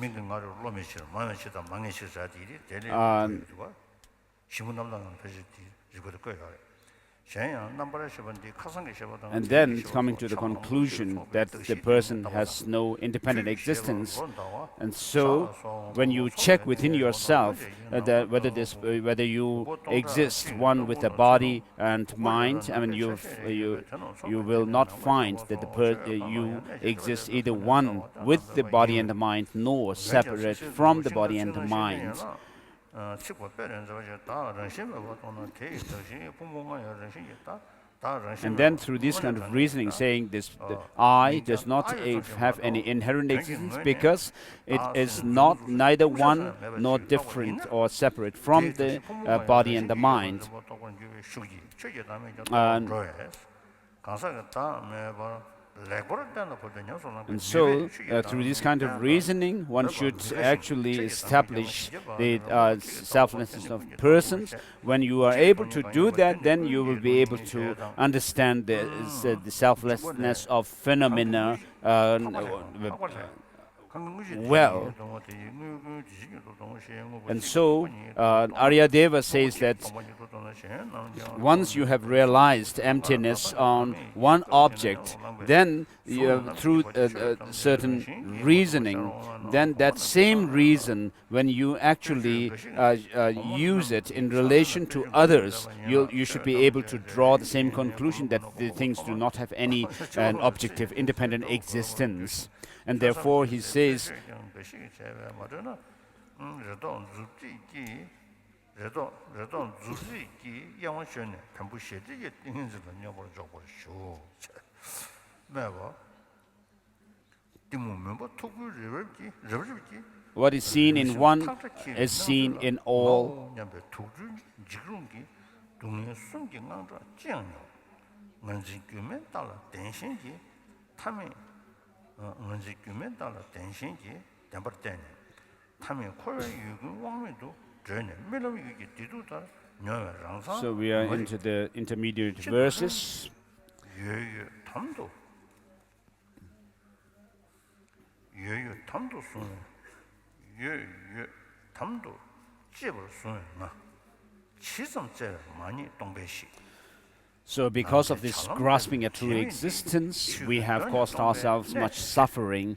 coming to the conclusion that the person has no independent existence. And so when you check within yourself whether you exist one with the body and mind, I mean you will not find that you exist either one with the body and the mind nor separate from the body and the mind. And then through this kind of reasoning, saying the I does not have any inherent existence because it is neither one nor different or separate from the body and the mind. And so, through this kind of reasoning, one should actually establish the selflessness of persons. When you are able to do that, then you will be able to understand the selflessness of phenomena well. And so Aryadeva says that once you have realized emptiness on one object, then through certain reasoning, then that same reason, when you actually use it in relation to others, you should be able to draw the same conclusion that the things do not have any objective independent existence. And therefore he says, what is seen in one is seen in all. So we are into the intermediate verses. So because of this grasping at true existence, we have caused ourselves much suffering.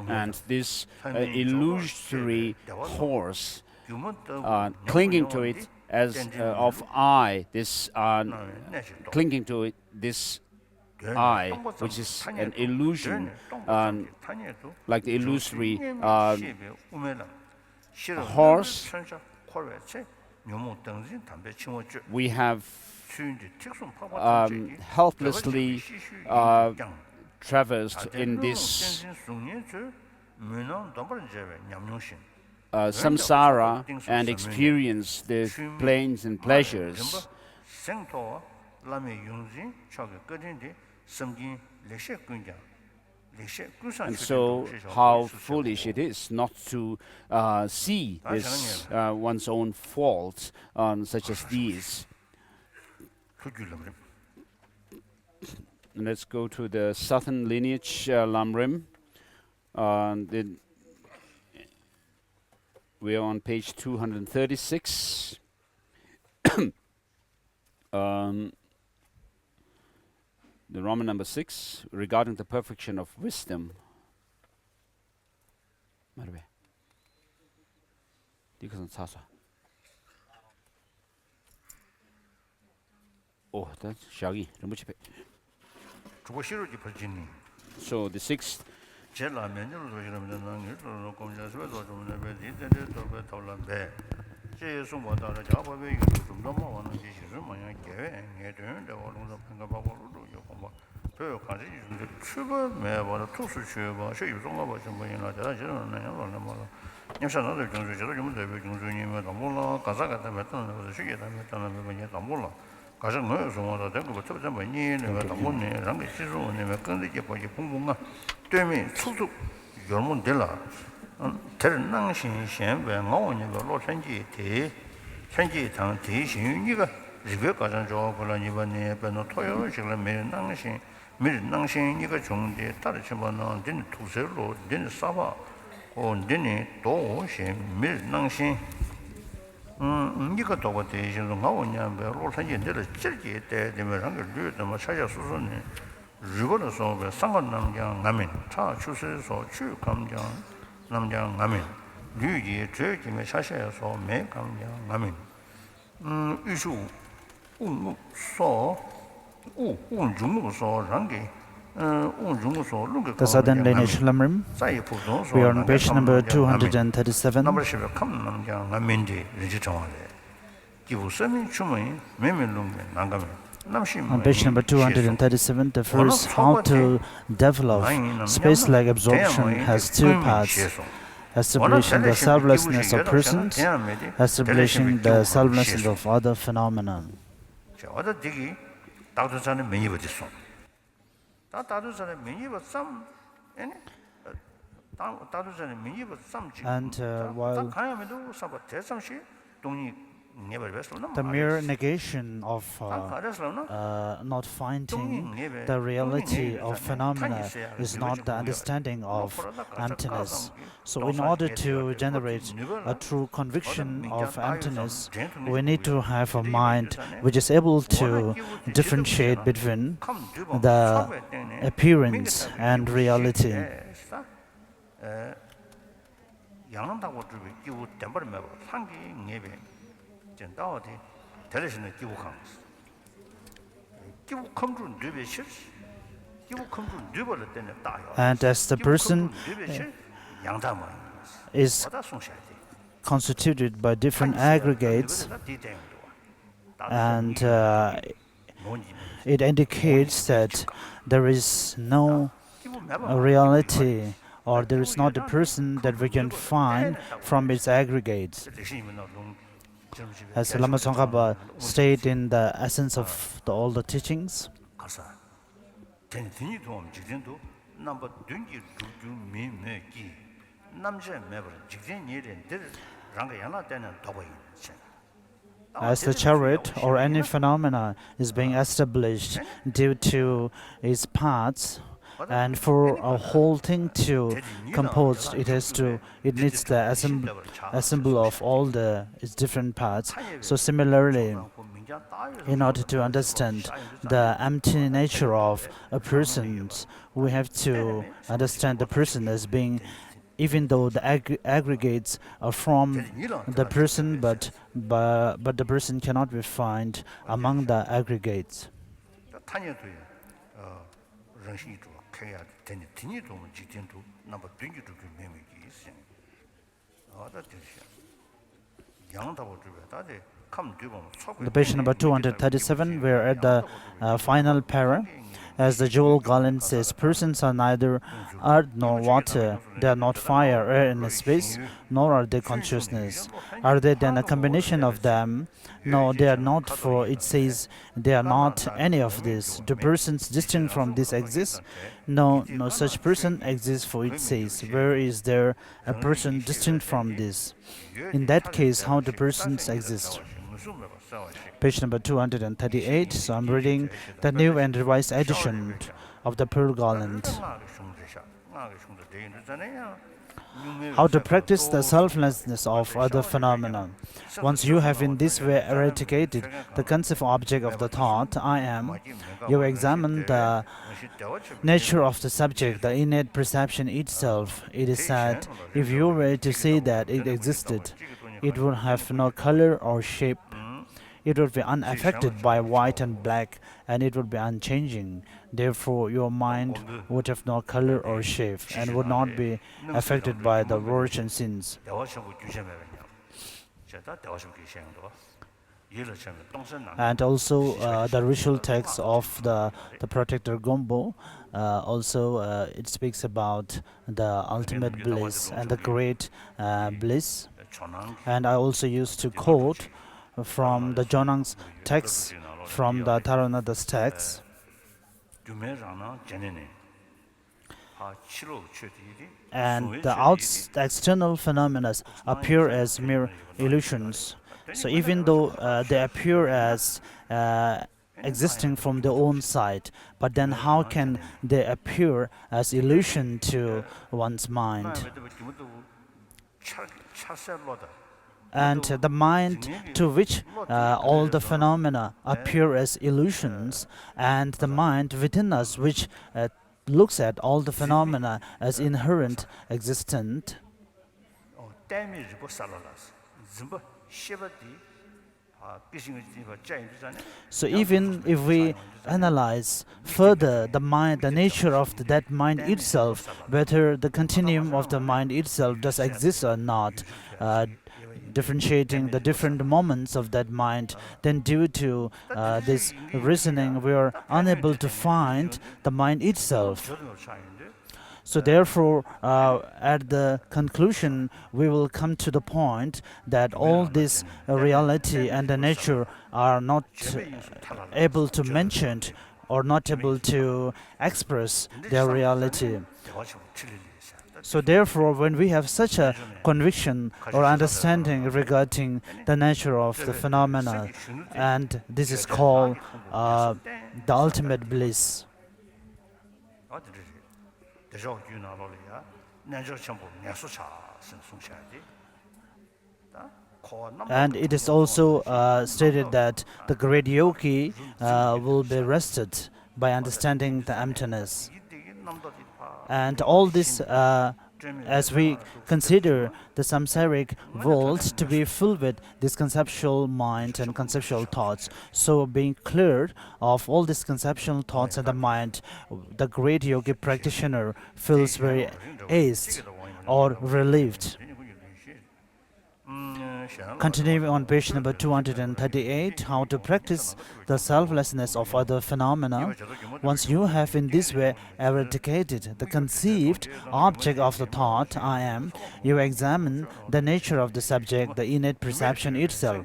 And this illusory horse, clinging to it as of I, this clinging to it, this I, which is an illusion, like the illusory horse, we have helplessly traversed in this samsara and experienced the pains and pleasures. And so how foolish it is not to see this one's own faults such as these. And let's go to the southern lineage, Lam Rim. We are on page 236. The Roman number 6, regarding the perfection of wisdom. Oh, that's Shagi. So the 6th. The southern lineage Lam Rim. We are on page number 237. On page number 237, the first how to develop space-like absorption has two parts: establishing the selflessness of persons, establishing the selflessness of other phenomena. And while The mere negation of not finding the reality of phenomena is not the understanding of emptiness. So in order to generate a true conviction of emptiness, we need to have a mind which is able to differentiate between the appearance and reality. And as the person is constituted by different aggregates, and it indicates that there is no reality, or there is not a person that we can find from its aggregates. As Lama Tsongkhapa stated in the essence of all the teachings, as the chariot or any phenomena is being established due to its parts, and for a whole thing to compose, it needs the assemble of all its different parts. So similarly, in order to understand the empty nature of a person, we have to understand the person as being, even though the aggregates are from the person, but the person cannot be found among the aggregates. The page number 237, we are at the final para. As the jewel garland says, persons are neither earth nor water, they are not fire, air, and space, nor are they consciousness. Are they then a combination of them? No, they are not, for it says they are not any of this. Do persons distinct from this exist? No, no such person exists, for it says, where is there a person distinct from this? In that case, how do persons exist? Page number 238, so I'm reading the new and revised edition of the Pearl Garland. How to practice the selflessness of other phenomena. Once you have in this way eradicated the conceived object of the thought, I am, you examine the nature of the subject, the innate perception itself. It is said, if you were to say that it existed, it would have no color or shape. It would be unaffected by white and black, and it would be unchanging. Therefore, your mind would have no color or shape, and would not be affected by the words and sins. And also the ritual text of the protector Gombo, it speaks about the ultimate bliss and the great bliss. And I also used to quote from the Jonang's text, from the Taranada's text. And the external phenomena appear as mere illusions. So even though they appear as existing from their own side, but then how can they appear as illusion to one's mind? And the mind to which all the phenomena appear as illusions, and the mind within us which looks at all the phenomena as inherent existent. So even if we analyze further the mind, the nature of that mind itself, whether the continuum of the mind itself does exist or not, differentiating the different moments of that mind, then due to this reasoning, we are unable to find the mind itself. So therefore, at the conclusion, we will come to the point that all this reality and the nature are not able to mention or not able to express their reality. So therefore, when we have such a conviction or understanding regarding the nature of the phenomena, and this is called the ultimate bliss. And it is also stated that the great yogi will be rested by understanding the emptiness. And all this, as we consider the samsaric world to be filled with this conceptual mind and conceptual thoughts, so being cleared of all these conceptual thoughts in the mind, the great yogi practitioner feels very eased or relieved. Continuing on page number 238, how to practice the selflessness of other phenomena. Once you have in this way eradicated the conceived object of the thought, I am, you examine the nature of the subject, the innate perception itself.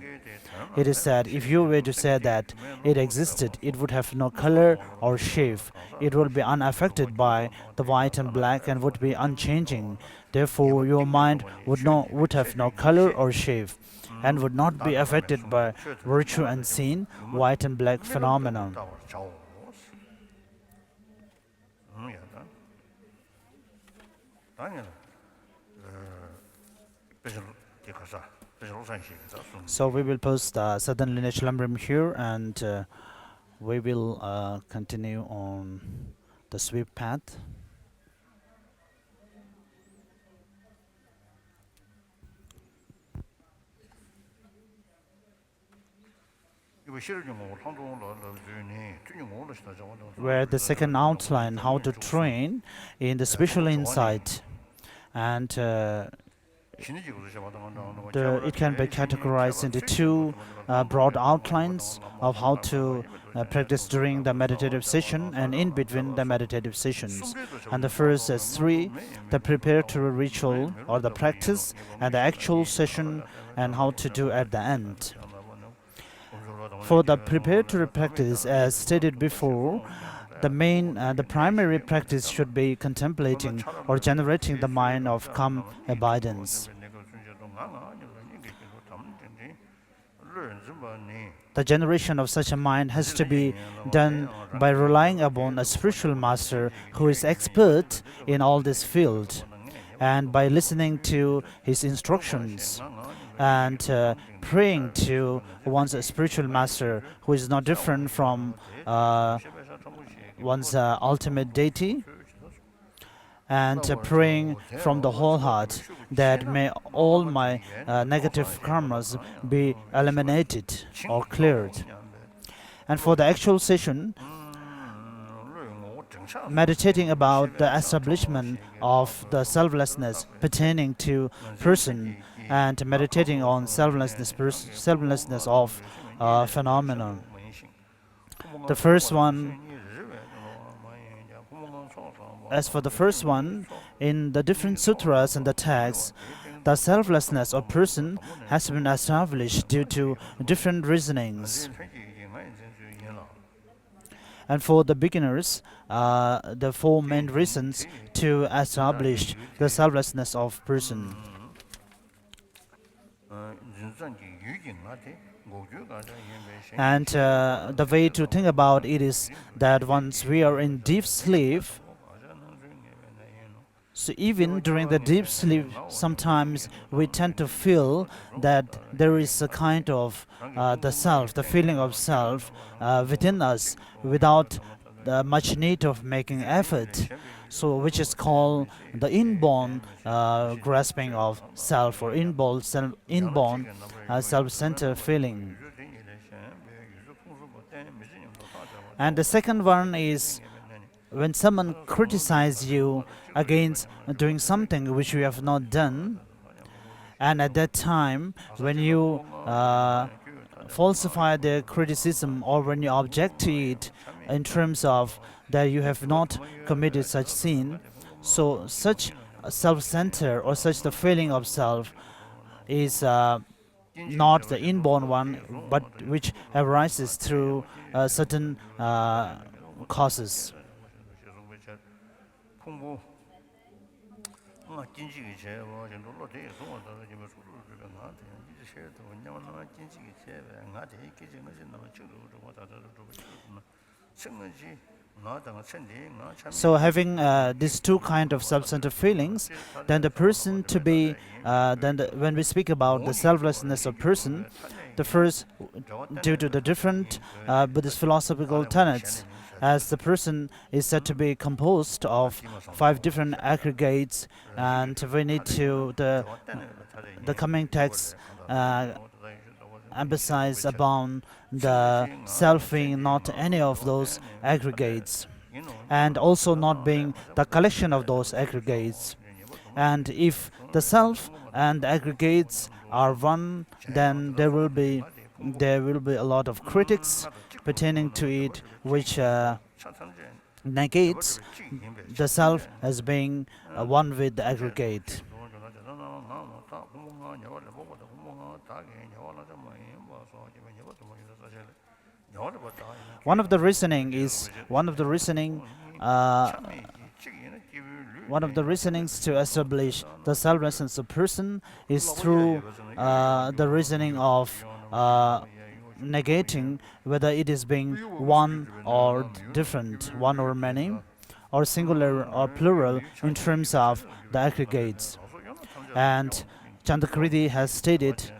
It is said, if you were to say that it existed, it would have no color or shape. It would be unaffected by the white and black and would be unchanging. Therefore, your mind would have no color or shape and would not be affected by virtue and sin, white and black phenomena. So we will post Southern Lineage Lam Rim here, and we will continue on the sweep path. Where the second outline, how to train in the spiritual insight, and it can be categorized into two broad outlines of how to practice during the meditative session and in between the meditative sessions. And the first is 3, the preparatory ritual or the practice, and the actual session and how to do at the end. For the preparatory practice, as stated before, the primary practice should be contemplating or generating the mind of calm abidance. The generation of such a mind has to be done by relying upon a spiritual master who is expert in all this field, and by listening to his instructions and praying to one's spiritual master who is not different from one's ultimate deity, and praying from the whole heart that may all my negative karmas be eliminated or cleared. And for the actual session, meditating about the establishment of the selflessness pertaining to person, and meditating on selflessness of phenomena. The first one, as for the first one, in the different sutras and the texts, the selflessness of person has been established due to different reasonings. And for the beginners, the 4 main reasons to establish the selflessness of person. And the way to think about it is that once we are in deep sleep, so even during the deep sleep, sometimes we tend to feel that there is a kind of the self, the feeling of self within us without much need of making effort. So which is called the inborn grasping of self, or inborn self-centered feeling. And the second one is when someone criticizes you against doing something which you have not done, and at that time when you falsify their criticism or when you object to it in terms of that you have not committed such sin, so such self-centered or such the feeling of self is not the inborn one, but which arises through certain causes. So having these two kind of self-centered feelings, then the person to be, when we speak about the selflessness of person, the first, due to the different Buddhist philosophical tenets, as the person is said to be composed of 5 different aggregates, and we need to, the coming texts emphasize upon the self being not any of those aggregates, and also not being the collection of those aggregates. And if the self and the aggregates are one, then there will be a lot of critics pertaining to it, which negates the self as being one with the aggregate. One of the reasonings to establish the selflessness of person is through the reasoning of negating whether it is being one or different, one or many, or singular or plural in terms of the aggregates. And Chandrakriti has stated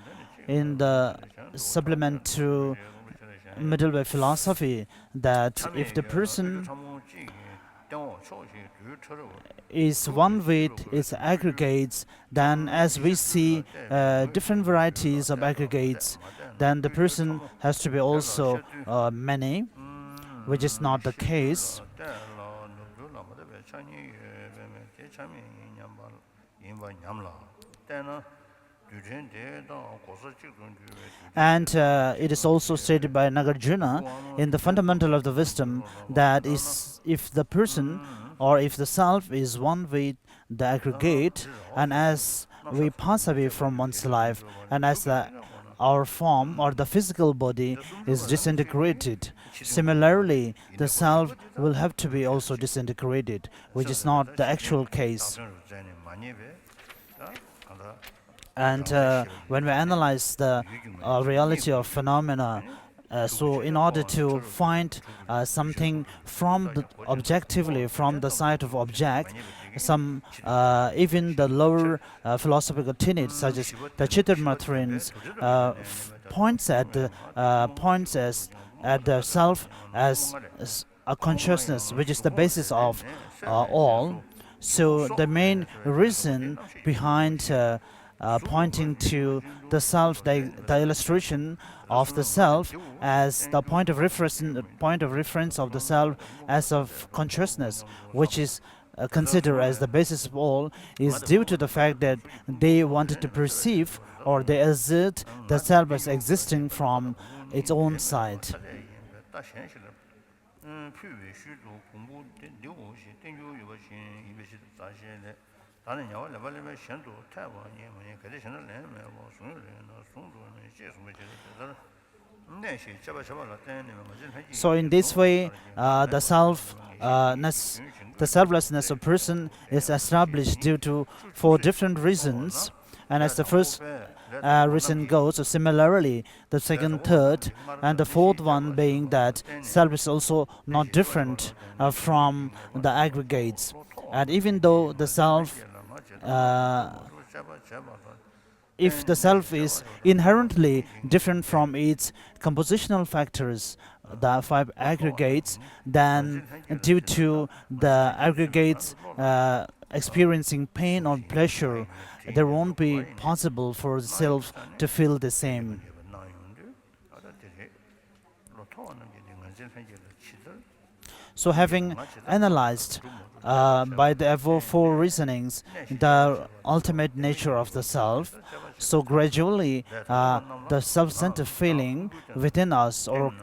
in the supplement to middle way philosophy that if the person is one with its aggregates, then as we see different varieties of aggregates, then the person has to be also many, which is not the case. And it is also stated by Nagarjuna in the fundamental of the wisdom that if the person or if the self is one with the aggregate, and as we pass away from one's life, and as our form or the physical body is disintegrated, similarly the self will have to be also disintegrated, which is not the actual case. And when we analyze the reality of phenomena, so in order to find something from objectively from the side of object, some even the lower philosophical tenets such as the Chittamatra points at the self as a consciousness, which is the basis of all. So the main reason behind pointing to the self, the illustration of the self as the point of reference of the self as of consciousness, which is considered as the basis of all, is due to the fact that they wanted to perceive or they assert the self as existing from its own side. So in this way, the selflessness of person is established due to 4 different reasons. And as the first reason goes, so similarly the second, third, and the fourth one being that self is also not different from the aggregates. And even though the self, if the self is inherently different from its compositional factors, the 5 aggregates, then due to the aggregates experiencing pain or pleasure, there won't be possible for the self to feel the same. So having analyzed by the above 4 reasonings the ultimate nature of the self, so gradually the self-centered feeling within us, or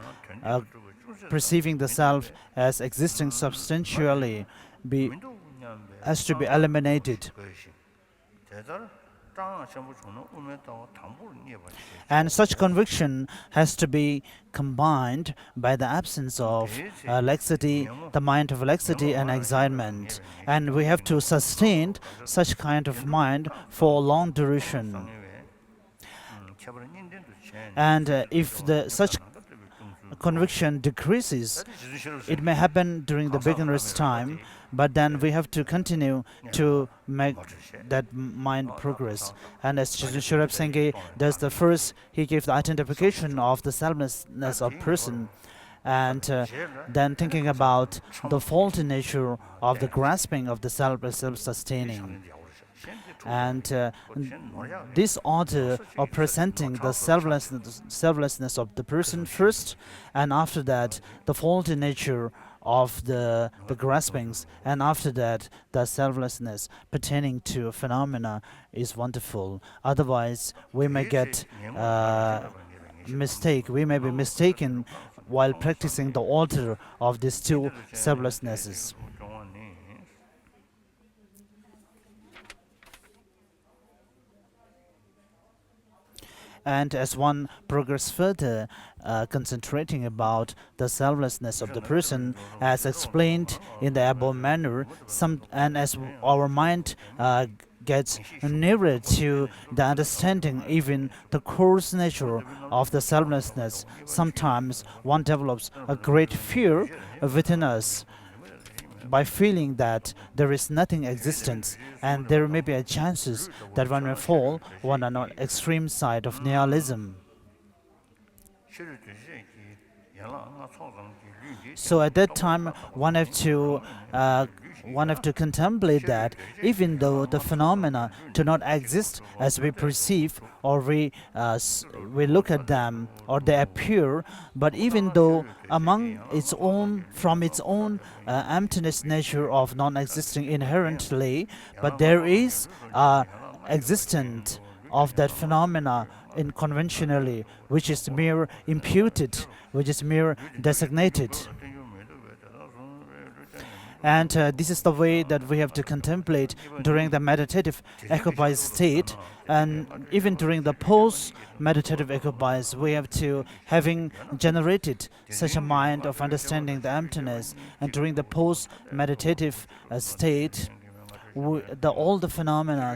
perceiving the self as existing substantially, has to be eliminated. And such conviction has to be combined by the absence of laxity, the mind of laxity and excitement. And we have to sustain such kind of mind for long duration. And if such conviction decreases, it may happen during the beginner's time, but then we have to continue to make that mind progress. And as Sherab Sengye does the first, he gave the identification of the selflessness of person, and then thinking about the faulty nature of the grasping of the self-sustaining. And this order of presenting the selflessness of the person first, and after that the faulty nature of the graspings, and after that the selflessness pertaining to phenomena is wonderful. Otherwise we may get we may be mistaken while practicing the order of these two selflessnesses. And as one progresses further, concentrating about the selflessness of the person, as explained in the above manner, and as our mind gets nearer to the understanding, even the coarse nature of the selflessness, sometimes one develops a great fear within us, by feeling that there is nothing existence, and there may be a chances that one may fall on an extreme side of nihilism. So at that time, one have to contemplate that even though the phenomena do not exist as we perceive, or we look at them, or they appear, but even though from its own emptiness nature of non-existing inherently, but there is existence of that phenomena in conventionally, which is mere imputed, which is mere designated. And this is the way that we have to contemplate during the meditative occupied state, and even during the post-meditative occupies, we have to, having generated such a mind of understanding the emptiness, and during the post-meditative state, all the phenomena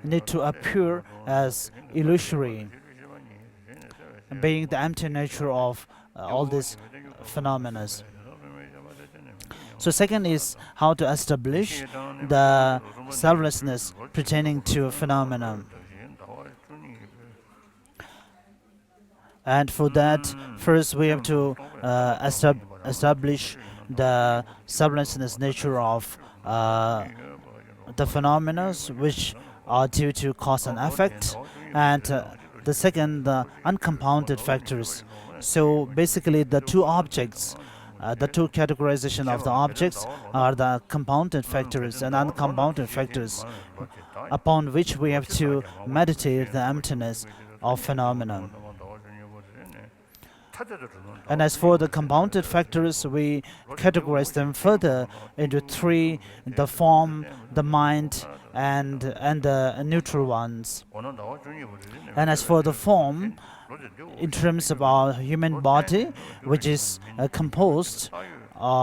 need to appear as illusory, being the empty nature of all these phenomena. So second is how to establish the selflessness pertaining to a phenomenon. And for that, first we have to establish the selflessness nature of the phenomena which are due to cause and effect, and the second, the uncompounded factors. So basically the two objects, the two categorization of the objects are the compounded factors and uncompounded factors, upon which we have to meditate the emptiness of phenomena. And as for the compounded factors, we categorize them further into three: the form, the mind, and the neutral ones. And as for the form, in terms of our human body, which is composed,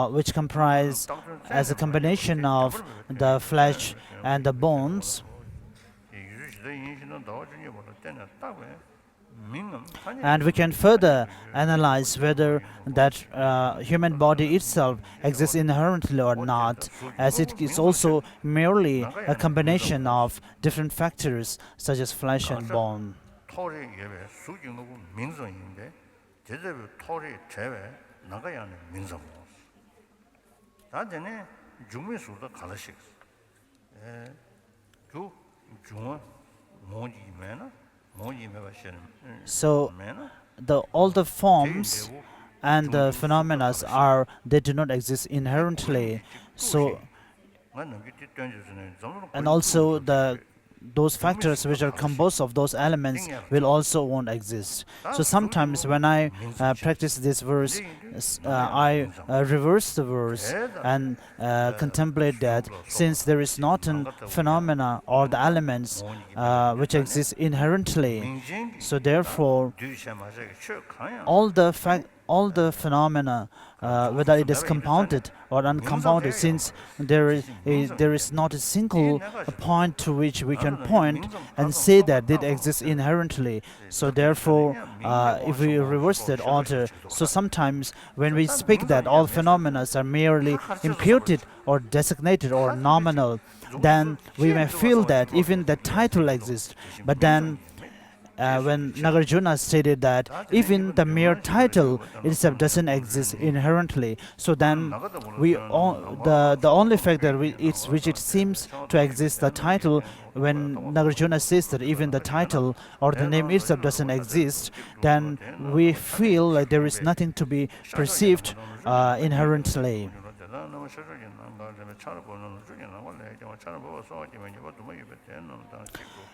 which comprise as a combination of the flesh and the bones. And we can further analyze whether that human body itself exists inherently or not, as it is also merely a combination of different factors such as flesh and bone. So all the forms and the phenomena they do not exist inherently. So, and also the those factors which are composed of those elements will also won't exist. So sometimes when I practice this verse, I reverse the verse and contemplate that since there is not a phenomena or the elements which exist inherently, so therefore all the phenomena, whether it is compounded or uncompounded, since there is not a single point to which we can point and say that it exists inherently. So therefore, if we reverse that order, so sometimes when we speak that all phenomena are merely imputed or designated or nominal, then we may feel that even the title exists. But then when Nagarjuna stated that even the mere title itself doesn't exist inherently, so then the only fact that which it seems to exist, the title, when Nagarjuna says that even the title or the name itself doesn't exist, then we feel like there is nothing to be perceived inherently.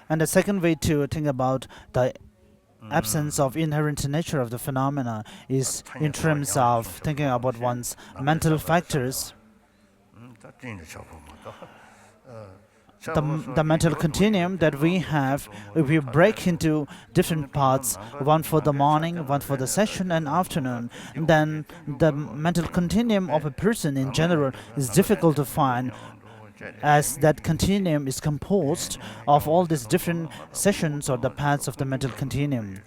And the second way to think about the absence of inherent nature of the phenomena is in terms of thinking about one's mental factors. The mental continuum that we have, if we break into different parts, one for the morning, one for the session and afternoon, then the mental continuum of a person in general is difficult to find, as that continuum is composed of all these different sessions or the paths of the mental continuum.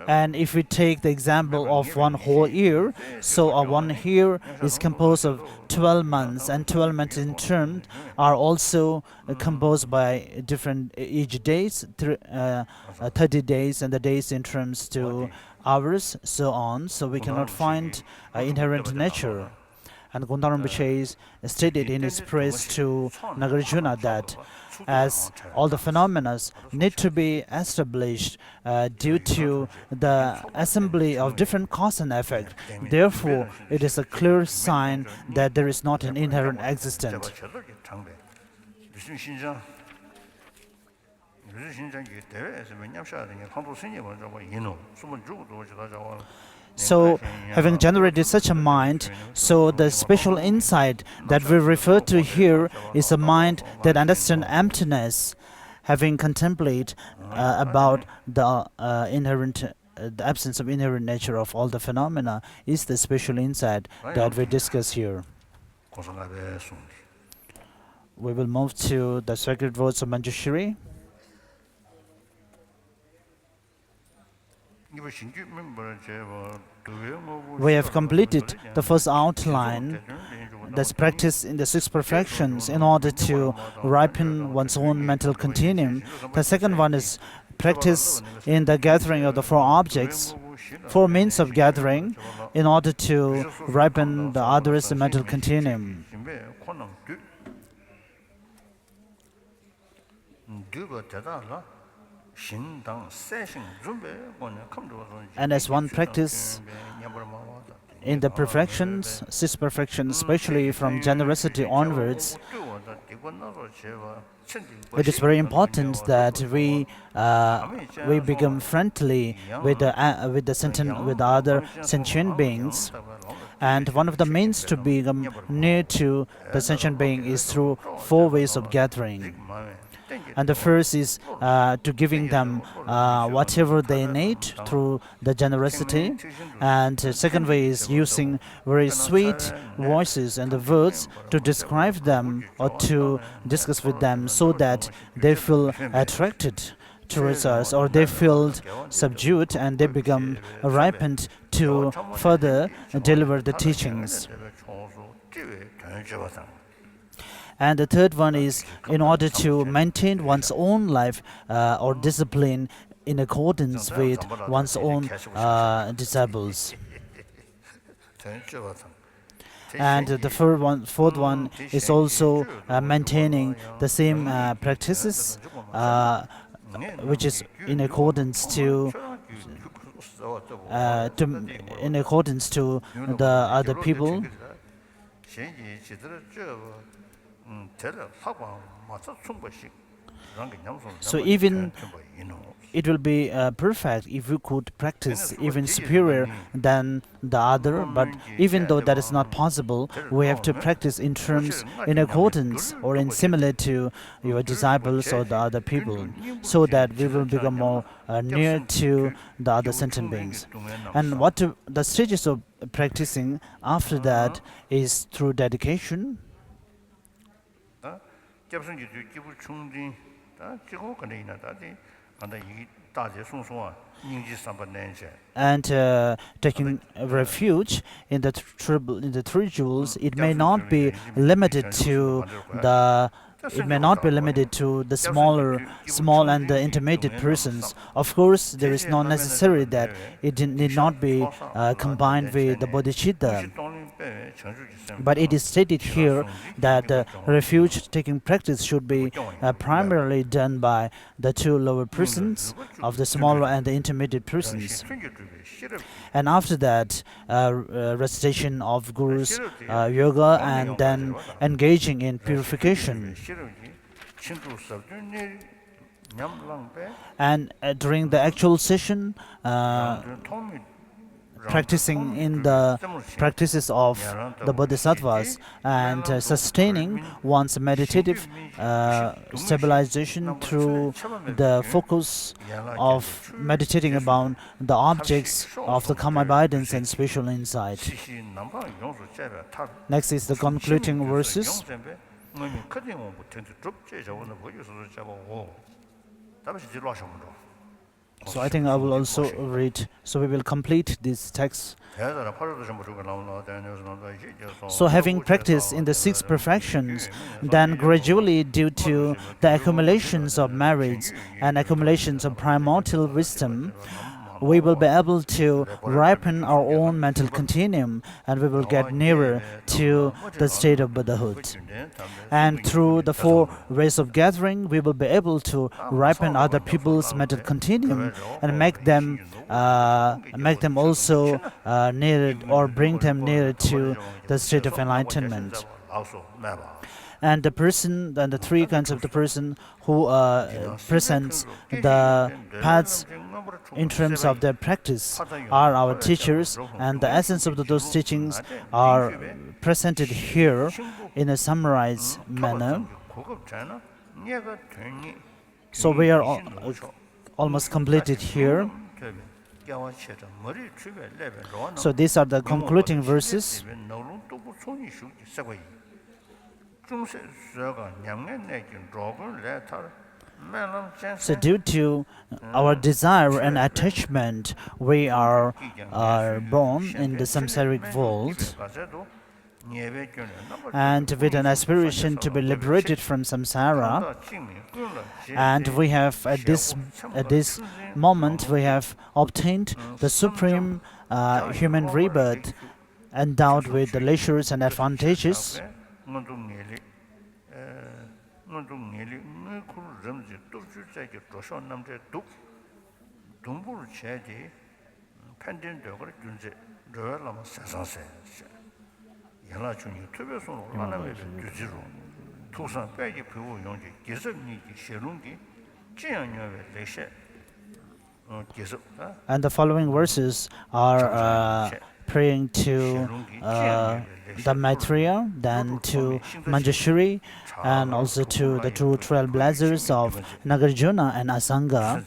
And if we take the example of one whole year, so a 1 year is composed of 12 months, and 12 months in turn are also composed by different each days, 30 days, and the days in terms to hours, so on. So we cannot find inherent nature. And Gondar Rinpoche stated in his praise to Nagarjuna that as all the phenomena need to be established due to the assembly of different cause and effect, therefore it is a clear sign that there is not an inherent existence. So, having generated such a mind, so the special insight that we refer to here is a mind that understands emptiness, having contemplated about the the absence of inherent nature of all the phenomena, is the special insight that we discuss here. We will move to the sacred words of Manjushri. We have completed the first outline, that's practice in the 6 perfections in order to ripen one's own mental continuum. The second one is practice in the gathering of the 4 objects, 4 means of gathering, in order to ripen the others' mental continuum. And as one practice in the perfections, 6 perfections, especially from generosity onwards, it is very important that we become friendly with the other sentient beings. And one of the means to become near to the sentient being is through 4 ways of gathering. And the first is to giving them whatever they need through the generosity. And the second way is using very sweet voices and the words to describe them or to discuss with them so that they feel attracted towards us, or they feel subdued and they become ripened to further deliver the teachings. And the third one is in order to maintain one's own life or discipline in accordance with one's own disciples. And the fourth one is also maintaining the same practices, which is in accordance to the other people. So even it will be perfect if we could practice even superior than the other, but even though that is not possible, we have to practice in terms in accordance or in similar to your disciples or the other people, so that we will become more near to the other sentient beings. And the stages of practicing after that is through dedication. And taking refuge in the three jewels, it may not be limited to the small and the intermediate persons. Of course, there is not necessary that it need not be combined with the bodhicitta. But it is stated here that the refuge taking practice should be primarily done by the two lower persons of the smaller and the intermediate persons. And after that, recitation of Guru's yoga, and then engaging in purification. And during the actual session, practicing in the practices of the bodhisattvas and sustaining one's meditative stabilization through the focus of meditating about the objects of the calm abidance and spiritual insight. Next is the concluding verses. So I think I will also read, so we will complete this text. So having practiced in the 6 perfections, then gradually due to the accumulations of merits and accumulations of primordial wisdom, we will be able to ripen our own mental continuum, and we will get nearer to the state of Buddhahood. And through the 4 ways of gathering, we will be able to ripen other people's mental continuum and make them also nearer, or bring them nearer to the state of enlightenment. And the person, and the 3 kinds of the person who presents the paths in terms of their practice are our teachers, and the essence of those teachings are presented here in a summarized manner. So we are almost completed here. So these are the concluding verses. So due to our desire and attachment, we are born in the samsaric world, and with an aspiration to be liberated from samsara. And we have at this moment we have obtained the supreme human rebirth, endowed with the leisures and advantages. And the following verses are praying to the Maitreya, then to Manjushri, and also to the 2 trailblazers of Nagarjuna and Asanga.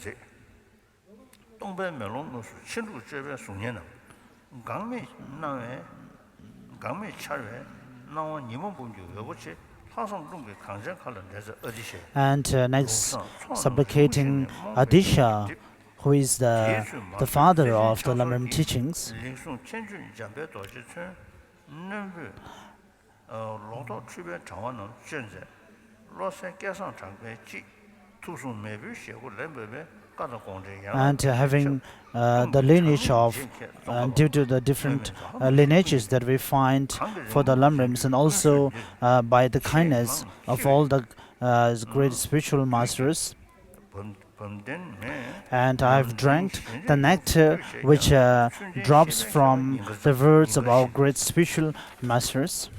And next, supplicating Adisha, who is the father of the Lam Rim teachings. And having the lineage of, due to the different lineages that we find for the Lam Rims, and also by the kindness of all the great spiritual masters. And I have drank the nectar which drops from the words of our great spiritual masters.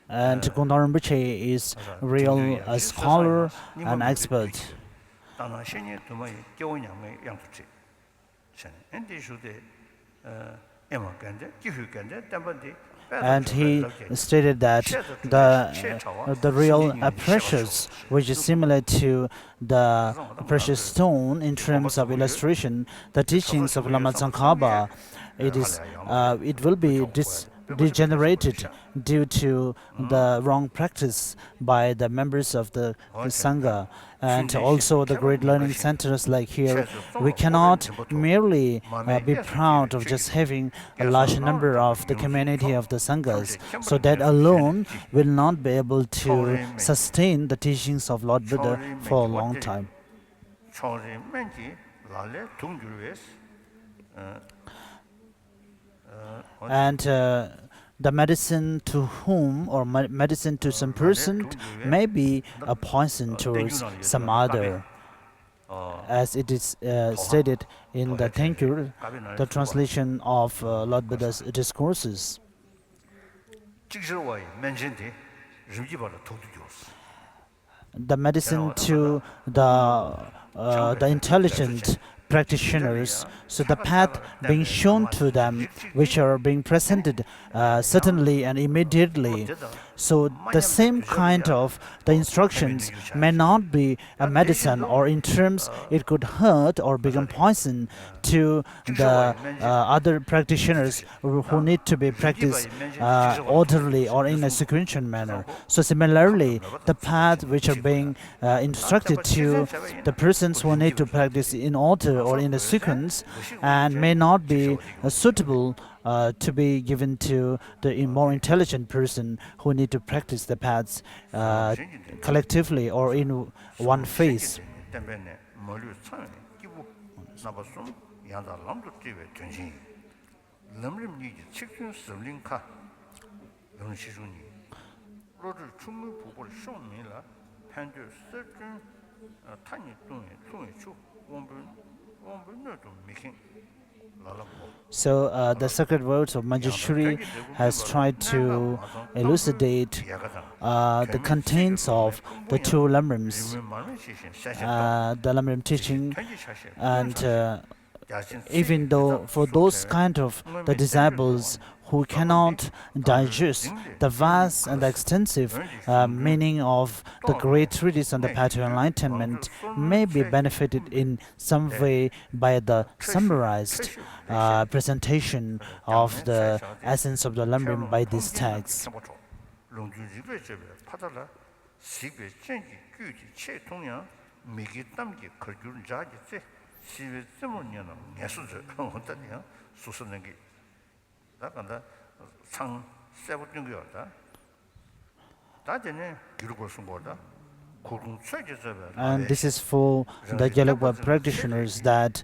And Gondar Rinpoche is real a scholar and expert. And he stated that the real precious, which is similar to the precious stone in terms of illustration, the teachings of Lama Tsongkhapa, it will be degenerated due to the wrong practice by the members of the Sangha. And also the great learning centers like here, we cannot merely be proud of just having a large number of the community of the Sanghas. So that alone will not be able to sustain the teachings of Lord Buddha for a long time. And the medicine to whom, or medicine to some person, may be a poison towards some other. As it is stated in the Tenkyur, the translation of Lord Buddha's discourses. The medicine to the intelligent practitioners, so the path being shown to them, which are being presented certainly and immediately. So the same kind of the instructions may not be a medicine, or in terms it could hurt or become poison to the other practitioners who need to be practiced orderly or in a sequential manner. So similarly, the path which are being instructed to the persons who need to practice in order or in a sequence and may not be suitable to be given to the more intelligent person who need to practice the paths collectively or in one phase. So the sacred words of Manjushri has tried to elucidate the contents of the two Lam Rims, the Lam Rim teaching, and even though for those kind of the disciples who cannot digest the vast and extensive meaning of the great treatise on the path to enlightenment, may be benefited in some way by the summarized presentation of the essence of the Lam Rim by these texts. And this is for the Bylakuppe practitioners that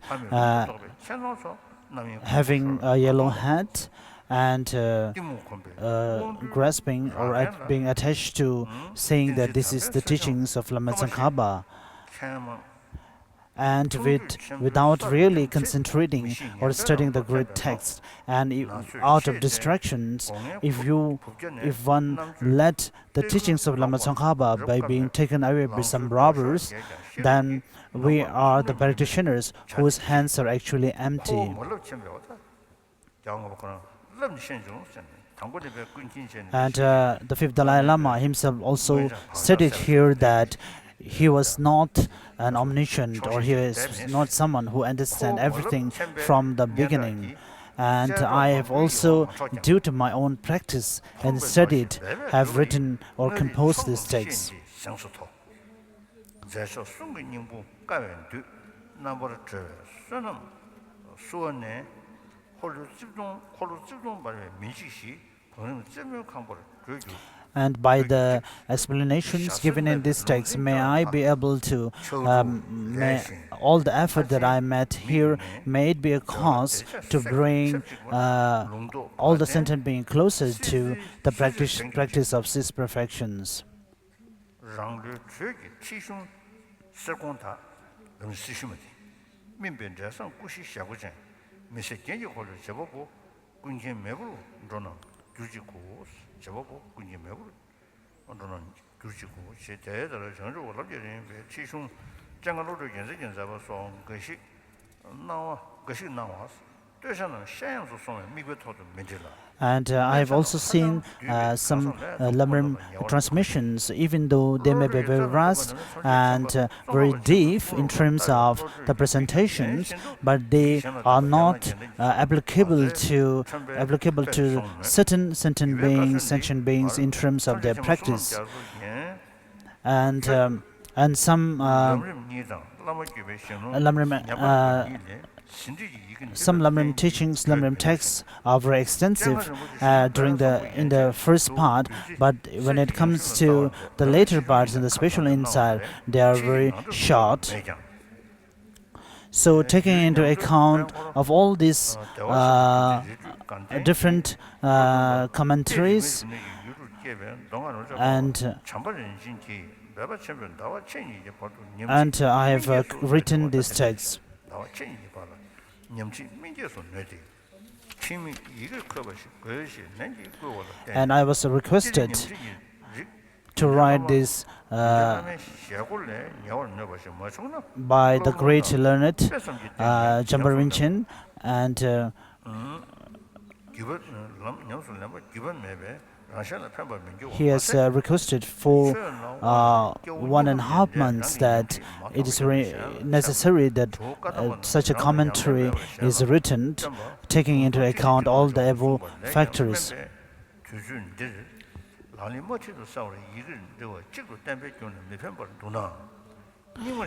having a yellow hat and grasping or being attached to saying that this is the teachings of Lama Tsongkhapa, and without really concentrating or studying the great text, and out of distractions, if one let the teachings of Lama Tsongkhapa by being taken away by some robbers, then we are the practitioners whose hands are actually empty. And the fifth Dalai Lama himself also stated here that he was not an omniscient, or he is not someone who understands everything from the beginning. And I have also, due to my own practice and studied, have written or composed these texts. And by the explanations given in this text, may I be able to, may all the effort that I met here, may it be a cause to bring all the sentient being closer to the practice of six perfections. And I've also seen some Lam Rim transmissions, even though they may be very vast and very deep in terms of the presentations, but they are not applicable to certain sentient beings in terms of their practice. And some Lam Rim some Lam Rim teachings, Lam Rim texts are very extensive in the first part, but when it comes to the later parts and the spiritual insight, they are very short. So taking into account of all these different commentaries, and I have written these texts. And I was requested to write this by the great learned Jambar Rinchen, and he has requested for 1.5 months that it is necessary that such a commentary is written, taking into account all the above factors.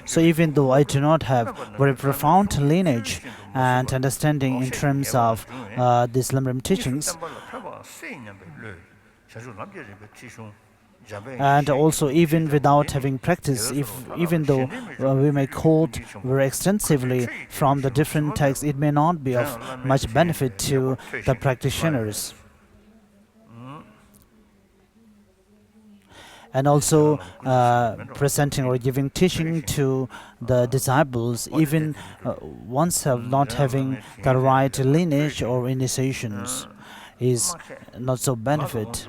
So even though I do not have very profound lineage and understanding in terms of these Lam Rim teachings, and also even without having practice, even though we may quote very extensively from the different texts, it may not be of much benefit to the practitioners. And also presenting or giving teaching to the disciples, even once not having the right lineage or initiations, is not so benefit.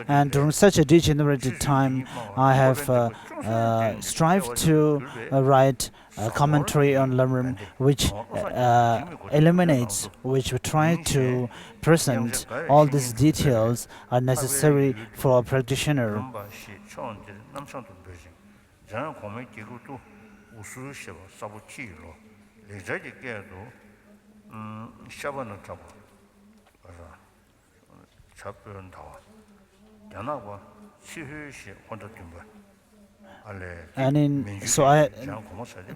And during such a degenerated time, I have strived to write a commentary on Lam Rim, which eliminates, which try to present all these details are necessary for a practitioner. And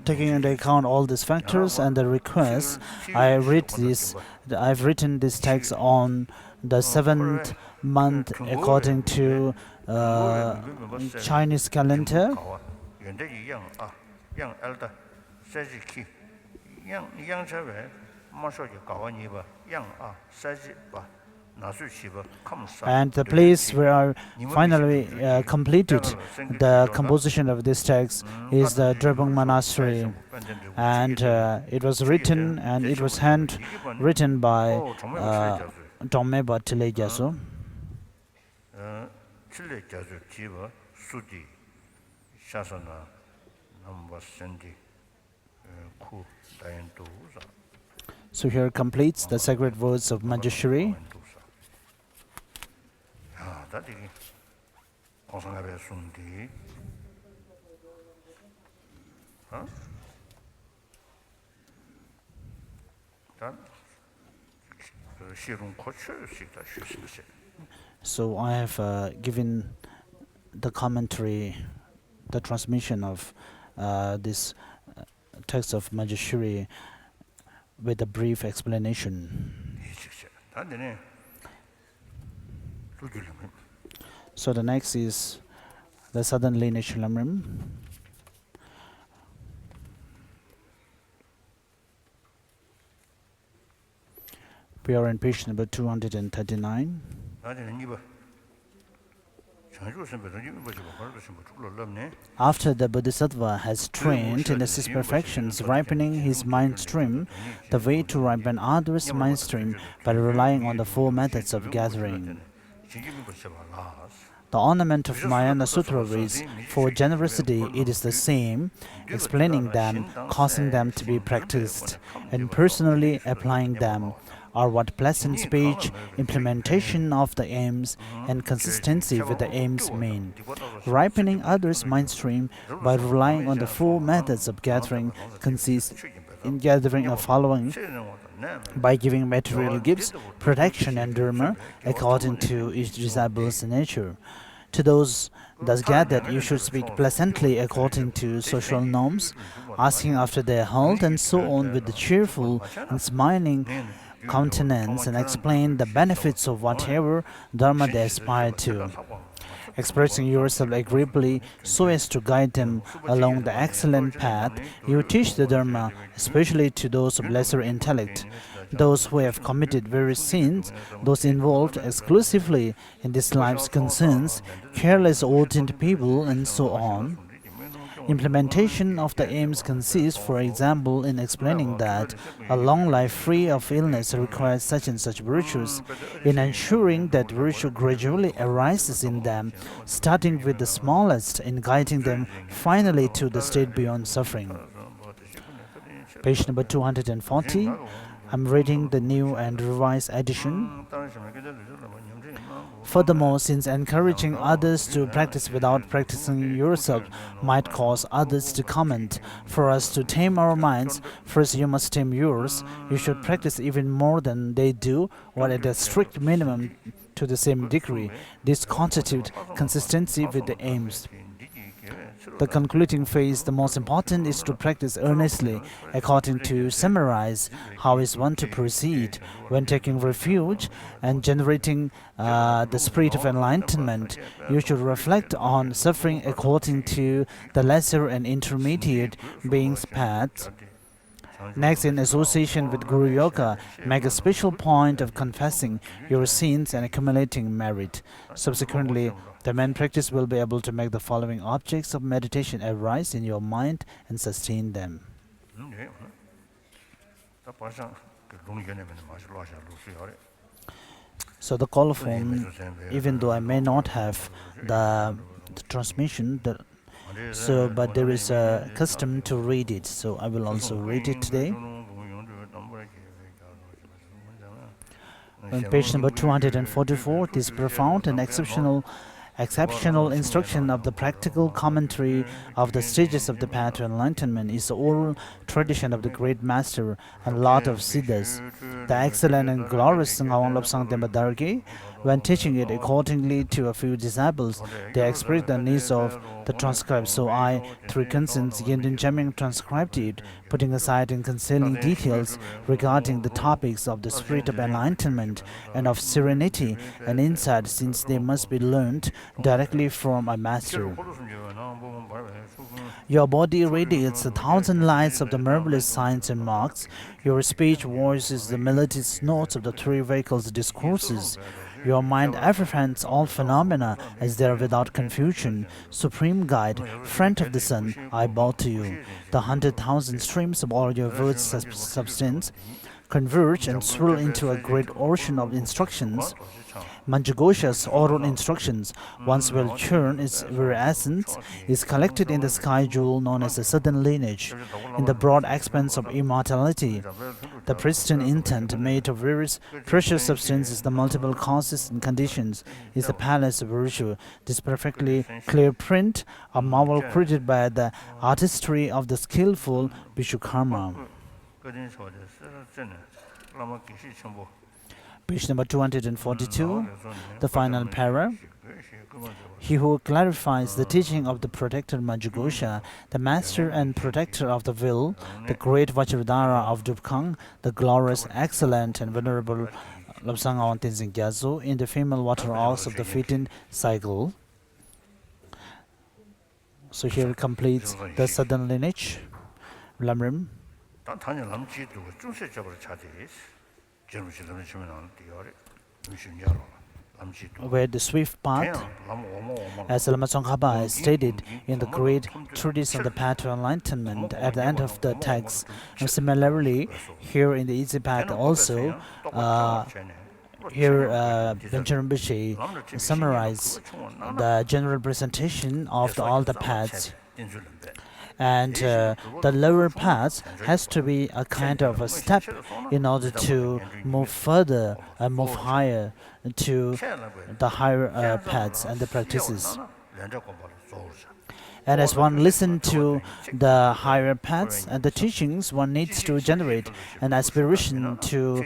taking into account all these factors and the requests, I've written this text on the 7th month according to Chinese calendar. And the place where I finally completed the composition of this text is the Drebung Monastery, and it was written and it was handwritten by Domeba Tilejaso. So here completes the sacred words of Manjushri. So I have given the commentary, the transmission of this text of Manjushri with a brief explanation. So the next is the southern lineage Lam Rim. We are in page number 239. After the Bodhisattva has trained in the six perfections, ripening his mind stream, the way to ripen others' mind stream by relying on the four methods of gathering. The ornament of Mahayana Sutra reads, for generosity it is the same, explaining them, causing them to be practiced, and personally applying them, are what pleasant speech, implementation of the aims, and consistency with the aims mean. Ripening others' mind stream by relying on the four methods of gathering consists in gathering a following by giving material gifts, protection, and Dharma according to each disciple's nature. To those thus gathered, you should speak pleasantly according to social norms, asking after their health and so on with the cheerful and smiling countenance, and explain the benefits of whatever Dharma they aspire to. Expressing yourself agreeably so as to guide them along the excellent path, you teach the Dharma, especially to those of lesser intellect, those who have committed various sins, those involved exclusively in this life's concerns, careless ordinary people, and so on. Implementation of the aims consists, for example, in explaining that a long life free of illness requires such and such virtues, in ensuring that virtue gradually arises in them, starting with the smallest, in guiding them finally to the state beyond suffering. Page number 240. I'm reading the new and revised edition. Furthermore, since encouraging others to practice without practicing yourself might cause others to comment, for us to tame our minds, first you must tame yours. You should practice even more than they do, or at a strict minimum to the same degree. This constitutes consistency with the aims. The concluding phase, the most important, is to practice earnestly. According to summarize, how is one to proceed when taking refuge and generating the spirit of enlightenment? You should reflect on suffering according to the lesser and intermediate beings' paths. Next, in association with Guru Yoga, make a special point of confessing your sins and accumulating merit. Subsequently, the main practice will be able to make the following objects of meditation arise in your mind and sustain them. So the colophon, even though I may not have the transmission, but there is a custom to read it, so I will also read it today. On page number 244, this profound and exceptional instruction of the practical commentary of the stages of the path to enlightenment is the oral tradition of the great master and lot of siddhas. The excellent and glorious Ngawang Lobsang Tempa Dargye, when teaching it accordingly to a few disciples, they expressed the needs of the transcribed. So I, through conscience, Yendin Jaming transcribed it, putting aside and concealing details regarding the topics of the spirit of enlightenment and of serenity and insight, since they must be learned directly from a master. Your body radiates 1,000 lights of the marvelous signs and marks. Your speech voices the melodious notes of the three vehicles discourses. Your mind apprehends all phenomena as they are without confusion. Supreme Guide, Friend of the Sun, I bow to you. The 100,000 streams of all your words' substance converge and swirl into a great ocean of instructions. Manjughosha's oral instructions, once well churned, its very essence is collected in the sky jewel known as the southern lineage. In the broad expanse of immortality, the pristine intent made of various precious substances, the multiple causes and conditions, is the palace of virtue. This perfectly clear print, a marvel created by the artistry of the skillful Vishwakarma. Page number 242, the final para. He who clarifies the teaching of the protector Manjughosha, the master and protector of the will, the great Vajradhara of Dubkang, the glorious, excellent, and venerable Lobsang Awang Tenzin Gyatso, in the female water house of the 15th cycle. So here it completes the southern lineage, Lam Rim. where the swift path, as Lama Tsongkhapa has stated in the great treatise on the path to enlightenment at the end of the text. And similarly, here in the easy path also, here Benjamin Rinpoche summarized the general presentation of all the paths. And the lower path has to be a kind of a step in order to move further and move higher to the higher paths and the practices. And as one listens to the higher paths and the teachings, one needs to generate an aspiration to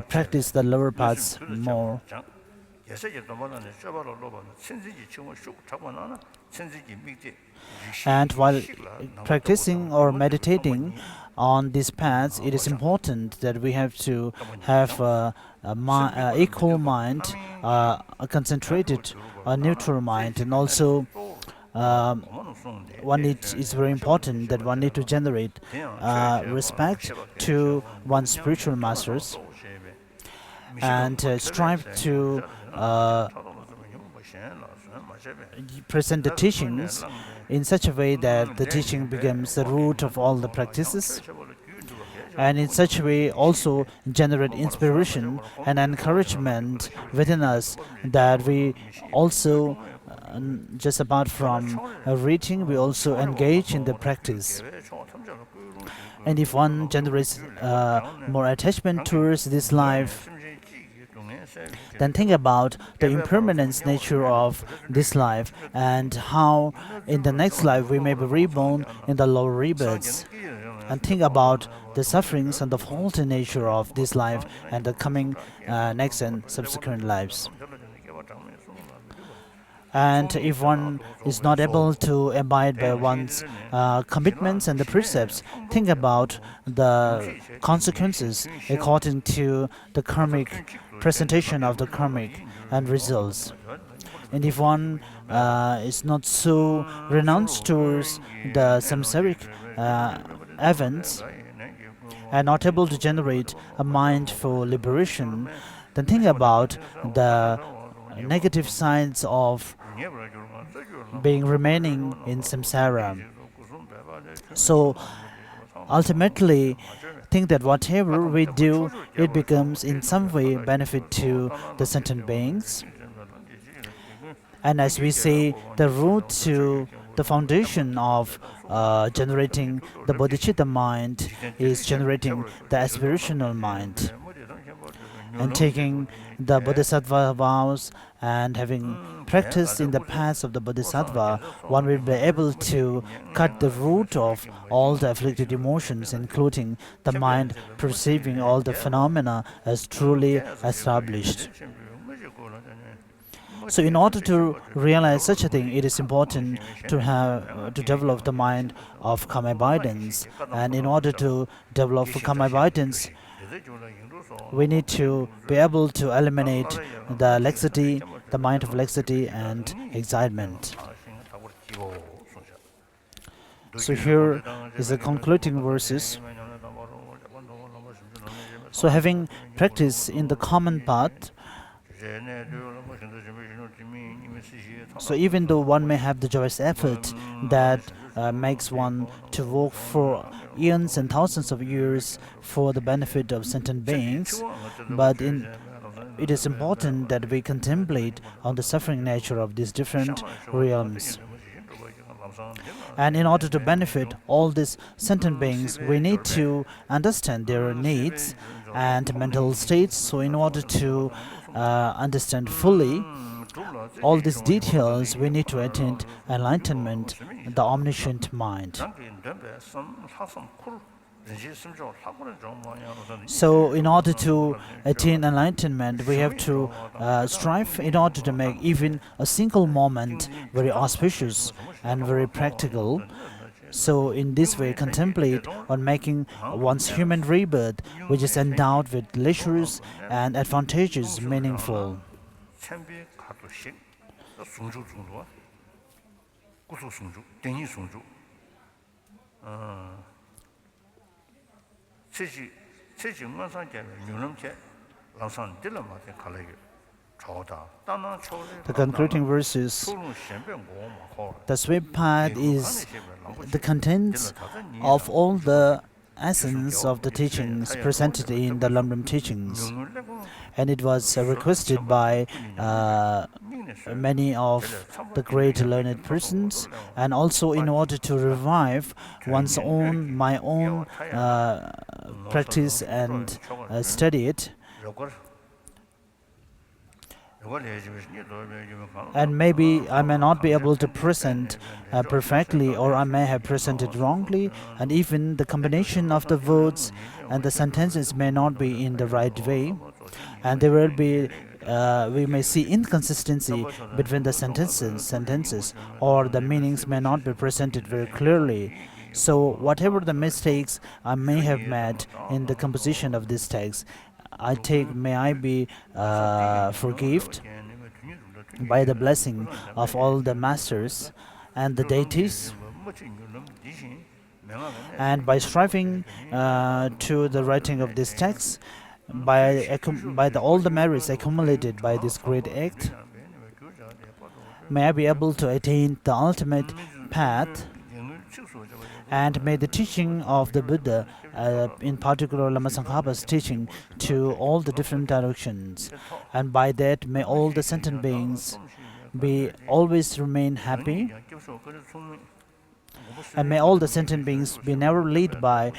practice the lower paths more. And while practicing or meditating on these paths, it is important that we have to have an equal mind, a concentrated, a neutral mind, and also it's very important that one need to generate respect to one's spiritual masters and strive to present the teachings in such a way that the teaching becomes the root of all the practices, and in such a way also generate inspiration and encouragement within us, that we also just apart from reading, we also engage in the practice. And if one generates more attachment towards this life, then think about the impermanence nature of this life and how in the next life we may be reborn in the lower rebirths. And think about the sufferings and the faulty nature of this life and the coming next and subsequent lives. And if one is not able to abide by one's commitments and the precepts, think about the consequences according to the karmic presentation of the karmic and results. And if one is not so renounced towards the samsaric events and not able to generate a mind for liberation, then think about the negative sides of being remaining in samsara. So ultimately, think that whatever we do, it becomes in some way benefit to the sentient beings. And as we say, the root to the foundation of generating the bodhicitta mind is generating the aspirational mind. And taking the bodhisattva vows and having practiced in the paths of the bodhisattva, one will be able to cut the root of all the afflicted emotions, including the mind perceiving all the phenomena as truly established. So in order to realize such a thing, it is important to develop the mind of calm abidance. And in order to develop calm abidance, we need to be able to eliminate the laxity, the mind of laxity and excitement. So here is the concluding verses. So having practiced in the common path, so even though one may have the joyous effort that makes one to walk for eons and thousands of years for the benefit of sentient beings, but it is important that we contemplate on the suffering nature of these different realms. And in order to benefit all these sentient beings, we need to understand their needs and mental states. So in order to understand fully all these details, we need to attain enlightenment, the omniscient mind. So in order to attain enlightenment, we have to strive in order to make even a single moment very auspicious and very practical. So in this way, contemplate on making one's human rebirth, which is endowed with leisures and advantages, meaningful. The concluding verses, the sweet path is the contents of all the essence of the teachings presented in the Lam Rim teachings, and it was requested by many of the great learned persons, and also in order to revive my own practice and study it. And maybe I may not be able to present perfectly, or I may have presented wrongly, and even the combination of the words and the sentences may not be in the right way, and there will be we may see inconsistency between the sentences, or the meanings may not be presented very clearly. So whatever the mistakes I may have made in the composition of this text, may I be forgiven by the blessing of all the masters and the deities, and by striving to the writing of this text, by all the merits accumulated by this great act, may I be able to attain the ultimate path, and may the teaching of the Buddha, in particular Lama Tsongkhapa's teaching, to all the different directions, and by that may all the sentient beings always remain happy, and may all the sentient beings be never led by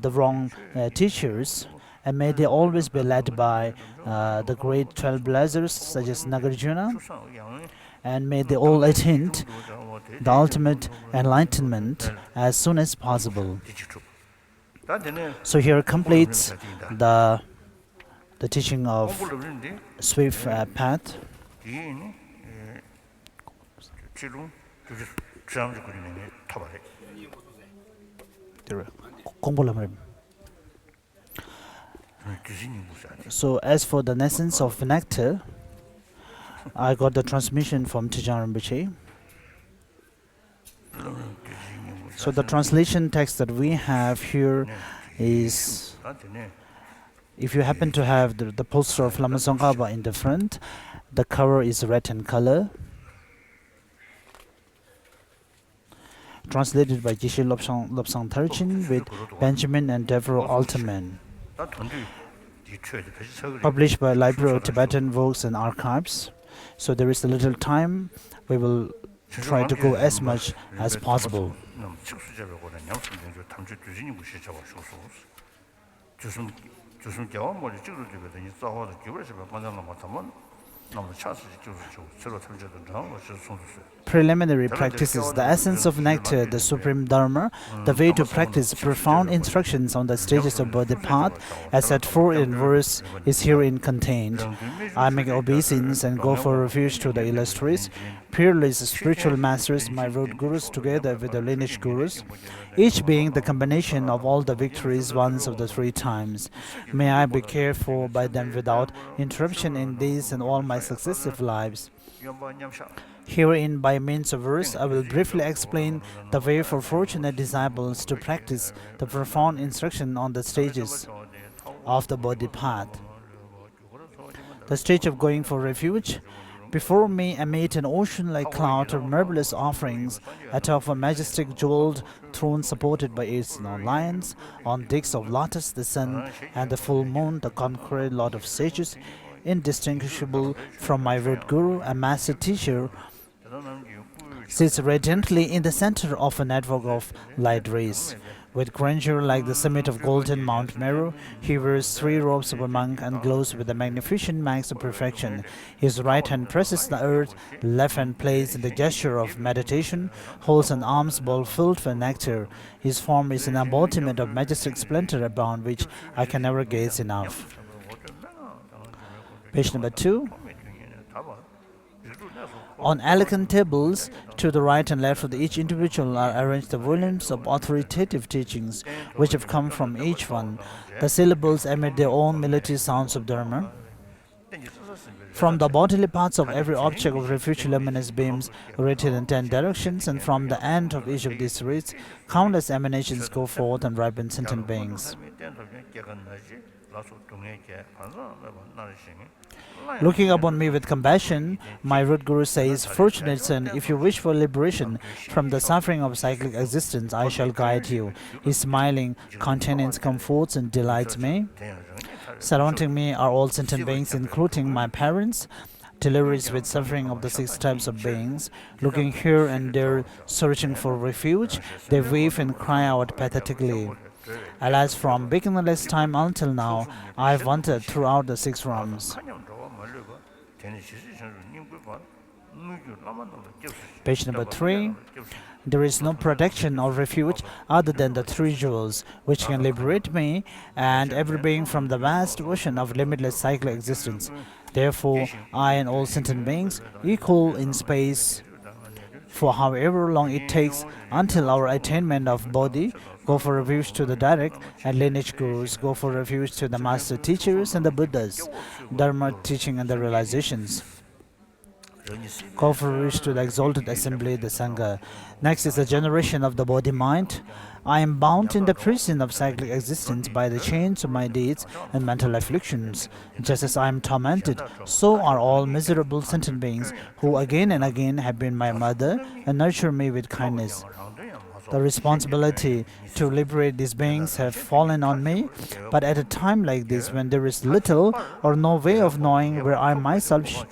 the wrong teachers, and may they always be led by the great 12 blessers such as Nagarjuna, and may they all attain the ultimate enlightenment as soon as possible. So here completes the teaching of swift path. So as for the essence of nectar, I got the transmission from Tijan Rinpoche. So the translation text that we have here is, if you happen to have the poster of Lama Tsongkhapa in the front, the cover is red in color. Translated by Jishe Lobsang Tharchin with Benjamin and Devereux Alterman. Published by Library of Tibetan Works and Archives. So there is a little time. We will try to go as much as possible. Preliminary practices, the essence of nectar, the supreme Dharma, the way to practice profound instructions on the stages of Bodhi path, as set forth in verse, is herein contained. I make obeisance and go for refuge to the illustrious, peerless spiritual masters, my road gurus, together with the lineage gurus, each being the combination of all the victorious ones of the three times. May I be cared for by them without interruption in these and all my successive lives. Herein, by means of verse, I will briefly explain the way for fortunate disciples to practice the profound instruction on the stages of the Bodhi path. The stage of going for refuge. Before me, amid an ocean-like cloud of marvelous offerings, atop a majestic jeweled throne supported by 8 lions, on decks of lotus, the sun and the full moon, the conqueror Lord of sages, indistinguishable from my root guru and master teacher, sits radiantly in the center of a network of light rays. With grandeur like the summit of golden Mount Meru, he wears 3 robes of a monk and glows with a magnificent max of perfection. His right hand presses the earth, left hand plays in the gesture of meditation, holds an alms bowl filled with nectar. His form is an embodiment of majestic splendor upon which I can never gaze enough. Page number 2. On elegant tables, to the right and left of each individual are arranged the volumes of authoritative teachings which have come from each one. The syllables emit their own melodious sounds of Dharma. From the bodily parts of every object of refuge luminous beams rated in 10 directions, and from the end of each of these rays, countless emanations go forth and ripen sentient beings. Looking upon me with compassion, my root guru says, "Fortunate son, if you wish for liberation from the suffering of cyclic existence, I shall guide you." His smiling countenance comforts and delights me. Surrounding me are all sentient beings, including my parents, delirious with suffering of the 6 types of beings. Looking here and there, searching for refuge, they weep and cry out pathetically. Alas, from beginningless time until now, I have wandered throughout the 6 realms. Page number 3. There is no protection or refuge other than the 3 jewels, which can liberate me and every being from the vast ocean of limitless cyclic existence. Therefore, I and all sentient beings, equal in space, for however long it takes until our attainment of body, go for refuge to the direct and lineage gurus, go for refuge to the master teachers and the Buddhas, Dharma teaching and the realizations. Go for refuge to the exalted assembly, the Sangha. Next is the generation of the body-mind. I am bound in the prison of cyclic existence by the chains of my deeds and mental afflictions. Just as I am tormented, so are all miserable sentient beings who again and again have been my mother and nurture me with kindness. The responsibility to liberate these beings have fallen on me, but at a time like this, when there is little or no way of knowing where I myself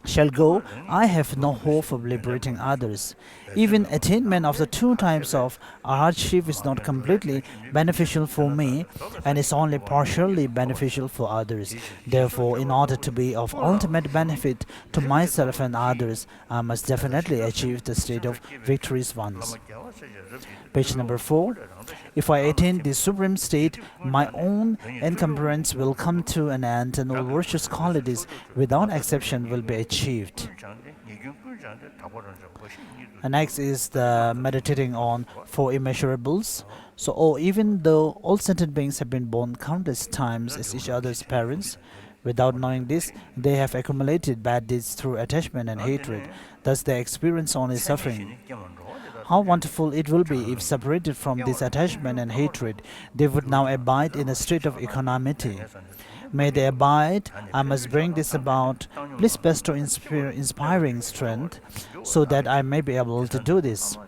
shall go, I have no hope of liberating others. Even attainment of the 2 types of hardship is not completely beneficial for me and is only partially beneficial for others. Therefore, in order to be of ultimate benefit to myself and others, I must definitely achieve the state of victorious ones. Page number 4. If I attain this supreme state, my own encumbrance will come to an end and all virtuous qualities without exception will be achieved. And next is the meditating on 4 immeasurables. So, even though all sentient beings have been born countless times as each other's parents, without knowing this, they have accumulated bad deeds through attachment and hatred. Thus, they experience only suffering. How wonderful it will be if, separated from this attachment and hatred, they would now abide in a state of equanimity. May they abide, I must bring this about. Please bestow inspiring strength, so that I may be able to do this.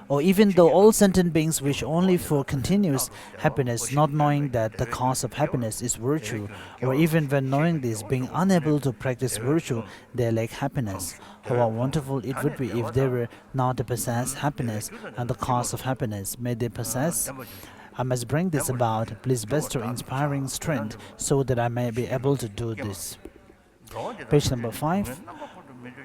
Or even though all sentient beings wish only for continuous happiness, not knowing that the cause of happiness is virtue, or even when knowing this, being unable to practice virtue, they lack happiness. How wonderful it would be if they were now to possess happiness and the cause of happiness. May they possess. I must bring this about. Please bestow inspiring strength, so that I may be able to do this. Page number 5.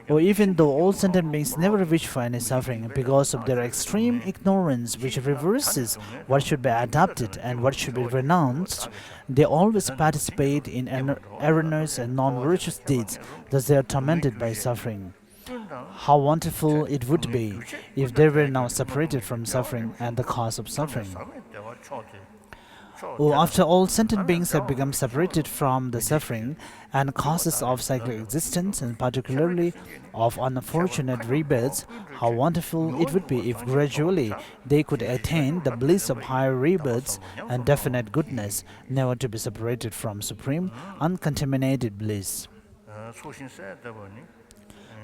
Or even though all sentient beings never wish for any suffering because of their extreme ignorance, which reverses what should be adopted and what should be renounced, they always participate in erroneous and non-virtuous deeds, thus they are tormented by suffering. How wonderful it would be if they were now separated from suffering and the cause of suffering. Oh, after all sentient beings have become separated from the suffering and causes of cyclic existence, and particularly of unfortunate rebirths, how wonderful it would be if gradually they could attain the bliss of higher rebirths and definite goodness, never to be separated from supreme, uncontaminated bliss.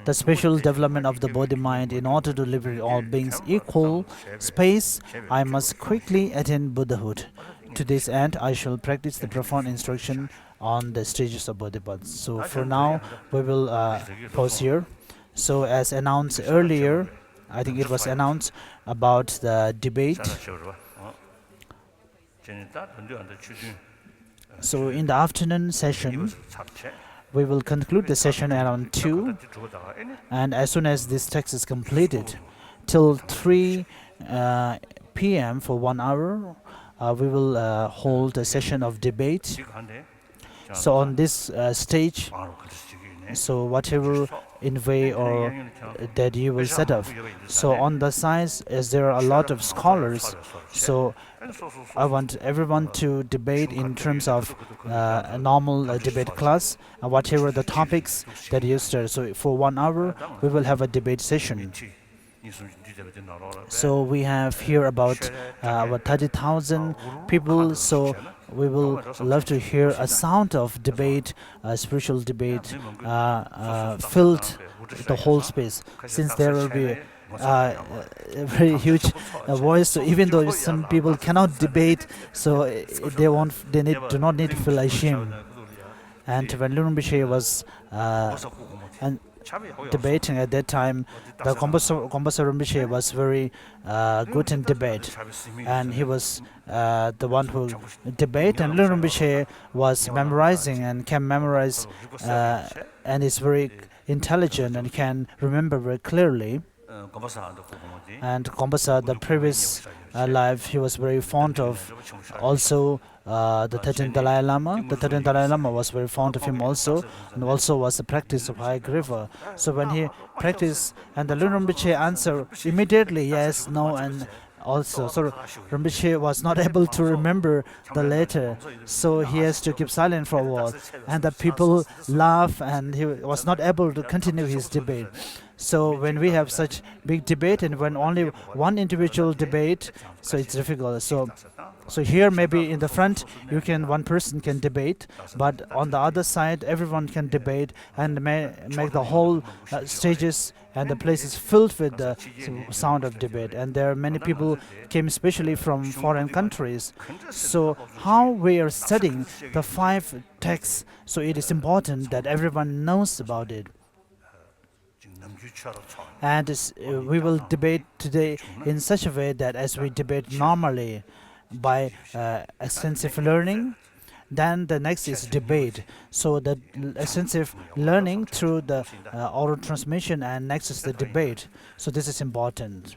The special development of the body-mind in order to liberate all beings equal space, I must quickly attain Buddhahood. To this end, I shall practice the profound instruction on the stages of Bodhipath. So for now, we will pause here. So as announced earlier, I think it was announced about the debate. So in the afternoon session, we will conclude the session around 2, and as soon as this text is completed, till 3 p.m. for 1 hour, we will hold a session of debate. So on this stage, so whatever in way or that you will set up. So on the sides, as there are a lot of scholars, so I want everyone to debate in terms of a normal debate class, whatever the topics that you start. So for 1 hour, we will have a debate session. So we have here about 30,000 people. So we will love to hear a sound of debate, spiritual debate, filled the whole space. Since there will be a very huge voice, so even though some people cannot debate, so do not need to feel ashamed. And when Rinpoche was debating at that time, the Gombasa Rinpoche was very good in debate, and he was the one who debate, and Rinpoche was memorizing and can memorize, and is very intelligent and can remember very clearly. And Gombasa, the previous life, he was very fond of also the 13th Dalai Lama. The 13th Dalai Lama was very fond of him also, and also was the practice of high river. So when he practiced, and the Rinpoche answered immediately yes, no, and also. So Rinpoche was not able to remember the letter, so he has to keep silent for a while. And the people laugh, and he was not able to continue his debate. So when we have such big debate, and when only one individual debate, so it's difficult. So here maybe in the front one person can debate, but on the other side everyone can debate and make the whole stages and the places filled with the sound of debate. And there are many people came especially from foreign countries. So how we are studying the 5 texts, so it is important that everyone knows about it. And we will debate today in such a way that as we debate normally by extensive learning, then the next is debate. So the extensive learning through the oral transmission, and next is the debate. So this is important.